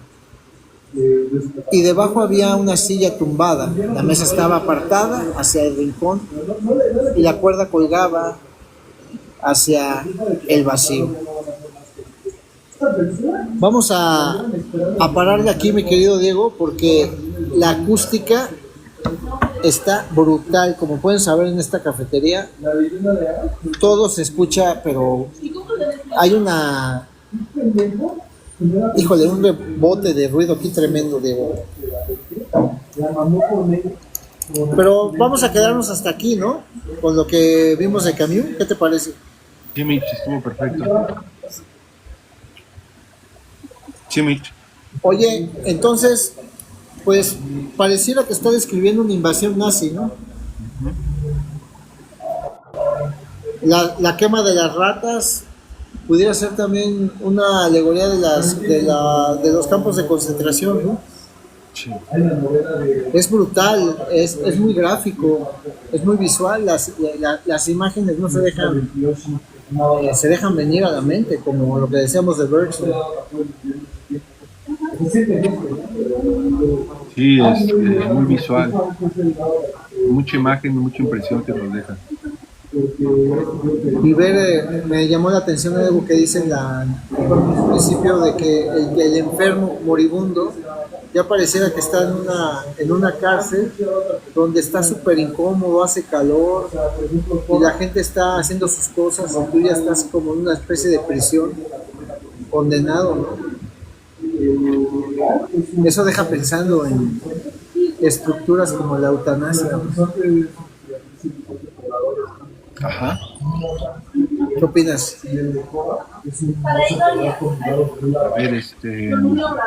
Y debajo había una silla tumbada. La mesa estaba apartada hacia el rincón y la cuerda colgaba hacia el vacío. Vamos a pararle aquí, mi querido Diego, porque la acústica está brutal. Como pueden saber, en esta cafetería todo se escucha, pero hay una... Híjole, un rebote de ruido aquí tremendo, Diego. Pero vamos a quedarnos hasta aquí, ¿no? Con lo que vimos de Camus. ¿Qué te parece? Sí, Mitch, estuvo perfecto. Sí, Mitch. Oye, entonces, pues pareciera que está describiendo una invasión nazi, ¿no? La quema de las ratas pudiera ser también una alegoría de los campos de concentración, ¿no? Sí. Es brutal, es muy gráfico, es muy visual, las imágenes no se dejan venir a la mente, como lo que decíamos de Bergson. Sí, es muy visual. Mucha imagen, mucha impresión que nos deja. Y ver, me llamó la atención algo que dice en el principio de que el enfermo moribundo ya pareciera que está en una cárcel donde está súper incómodo, hace calor y la gente está haciendo sus cosas y tú ya estás como en una especie de prisión, condenado, ¿no? Eso deja pensando en estructuras como la eutanasia. Ajá. ¿Qué opinas? A ver,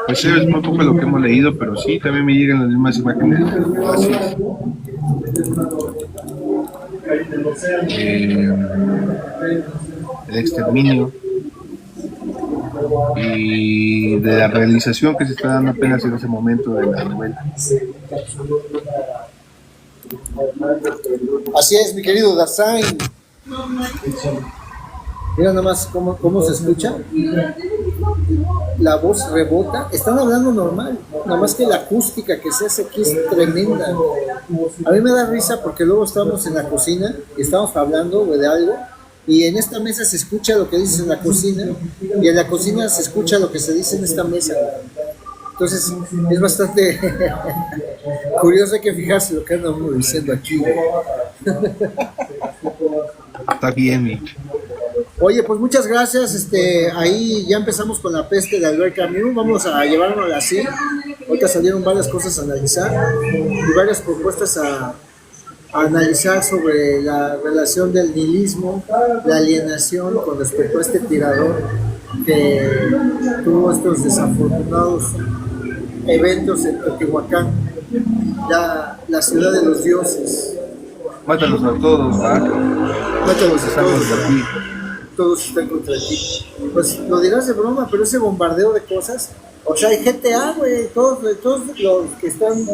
pues es muy poco lo que hemos leído, pero sí, también me llegan las mismas imágenes. Gracias. El exterminio y de la realización que se está dando apenas en ese momento de la novela. Así es, mi querido Dasein. Mira nada más cómo se escucha. La voz rebota. Están hablando normal. Nada más que la acústica que se hace aquí es tremenda. A mí me da risa porque luego estamos en la cocina y estamos hablando de algo. Y en esta mesa se escucha lo que dices en la cocina. Y en la cocina se escucha lo que se dice en esta mesa. Entonces es bastante curioso, hay que fijarse lo que anda uno diciendo aquí. Está bien, Mitch. Oye, pues muchas gracias. Ahí ya empezamos con la peste de Albert Camus. Vamos a llevárnosla así. Ahorita salieron varias cosas a analizar y varias propuestas a analizar sobre la relación del nihilismo, la alienación con respecto a este tirador que tuvo estos desafortunados eventos en Teotihuacán, la ciudad de los dioses. Mátalos a todos, ¿verdad? Mátalos a Estamos todos. aquí. Todos están contra ti. Pues lo dirás de broma, pero ese bombardeo de cosas, o sea, hay GTA, güey, todos los que están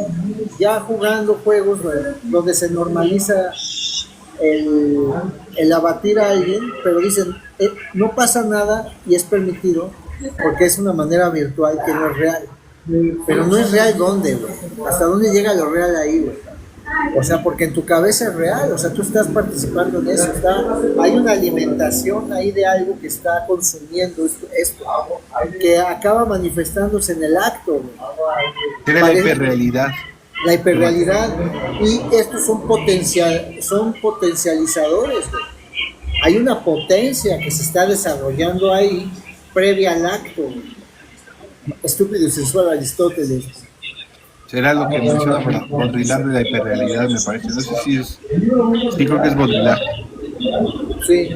ya jugando juegos, güey, donde se normaliza el abatir a alguien, pero dicen, no pasa nada y es permitido, porque es una manera virtual que no es real. Pero no es real ¿dónde, güey? ¿Hasta dónde llega lo real ahí, güey? O sea, porque en tu cabeza es real, o sea, tú estás participando en eso, hay una alimentación ahí de algo que está consumiendo esto que acaba manifestándose en el acto, güey. Tiene la hiperrealidad. La hiperrealidad, y estos son potencializadores, güey. Hay una potencia que se está desarrollando ahí previa al acto, güey. Estúpido y sensual Aristóteles. Será lo que menciona para Baudrillard de la hiperrealidad, me parece. No sé si es. Sí, creo que es Baudrillard. Sí,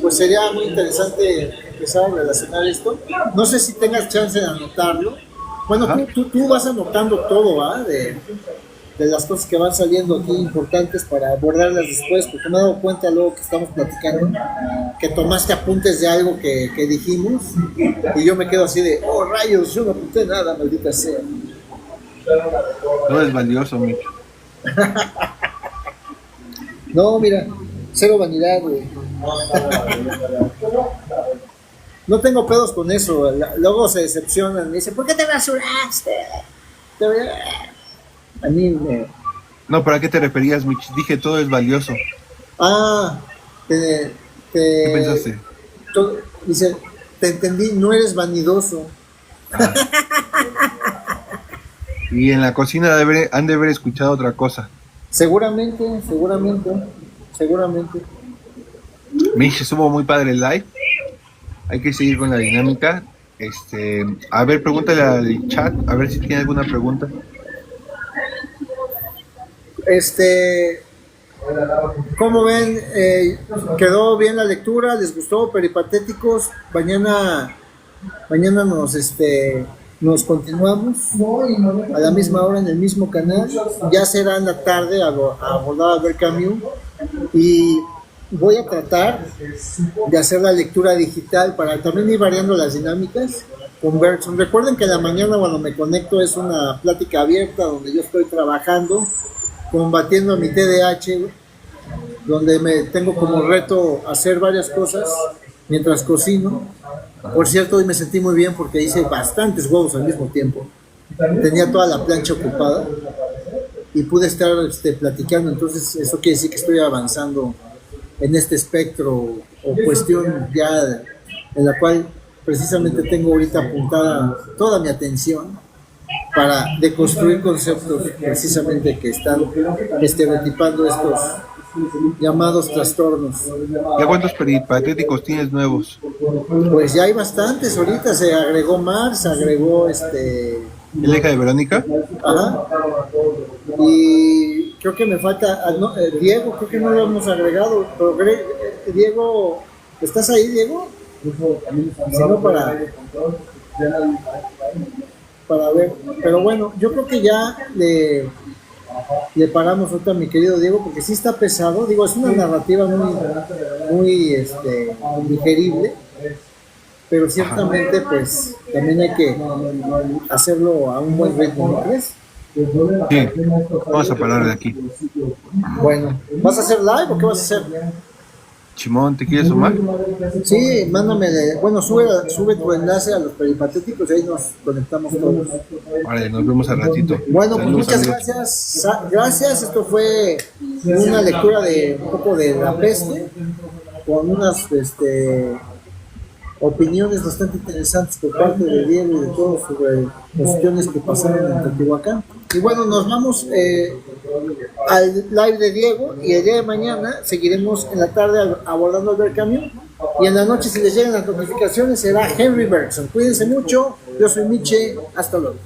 pues sería muy interesante empezar a relacionar esto. No sé si tengas chance de anotarlo. Bueno, tú vas anotando todo, ¿ah? De las cosas que van saliendo aquí importantes para abordarlas después, porque me he dado cuenta luego que estamos platicando que tomaste apuntes de algo que dijimos y yo me quedo así de, oh rayos, yo no apunté nada, maldita sea. No es valioso, Mitch. No, mira, cero vanidad, güey. No tengo pedos con eso. Luego se decepcionan. Me dicen, ¿por qué te rasuraste? A mí me... No, ¿para qué te referías, Mitch? Dije, todo es valioso. Ah, ¿Qué pensaste? Dice, te entendí, no eres vanidoso. Ah. Y en la cocina han de haber escuchado otra cosa. Seguramente. Mitch, estuvo muy padre el live. Hay que seguir con la dinámica. A ver, pregúntale al chat, a ver si tiene alguna pregunta. ¿Cómo ven? ¿Quedó bien la lectura? ¿Les gustó? Peripatéticos. Mañana nos continuamos a la misma hora en el mismo canal. Ya será en la tarde a abordar a Albert Camus y voy a tratar de hacer la lectura digital para también ir variando las dinámicas con Bergson. Recuerden que en la mañana cuando me conecto es una plática abierta donde yo estoy trabajando, combatiendo a mi TDAH, donde me tengo como reto hacer varias cosas mientras cocino. Por cierto, hoy me sentí muy bien porque hice bastantes huevos al mismo tiempo. Tenía toda la plancha ocupada y pude estar platicando. Entonces eso quiere decir que estoy avanzando en este espectro o cuestión ya en la cual precisamente tengo ahorita apuntada toda mi atención para deconstruir conceptos precisamente que están estereotipando estos llamados trastornos. ¿Ya cuántos peripatéticos tienes nuevos? Pues ya hay bastantes, ahorita se agregó Mars, se agregó ¿La hija de Verónica? Ajá. Y creo que me falta Diego, creo que no lo hemos agregado, pero Diego ¿Estás ahí, Diego? Si no, para ver. Pero bueno, yo creo que ya le paramos ahorita a mi querido Diego, porque sí está pesado. Digo, es una narrativa muy digerible, pero ciertamente pues también hay que hacerlo a un buen ritmo, ¿no crees? Sí, vamos a parar de aquí. Bueno, ¿vas a hacer live o qué vas a hacer? Chimón, ¿te quieres sumar? Sí, mándame, bueno, sube tu enlace a los peripatéticos y ahí nos conectamos todos. Vale, nos vemos al ratito. Bueno, pues Saludos, muchas amigos. gracias. Gracias, esto fue una lectura de un poco de La Peste, con unas opiniones bastante interesantes por parte de Diego y de todos sobre cuestiones que pasaron en Teotihuacán. Y bueno, nos vamos al live de Diego y el día de mañana seguiremos en la tarde abordando Albert Camus y en la noche, si les llegan las notificaciones, será Henry Bergson. Cuídense mucho, yo soy Miche, hasta luego.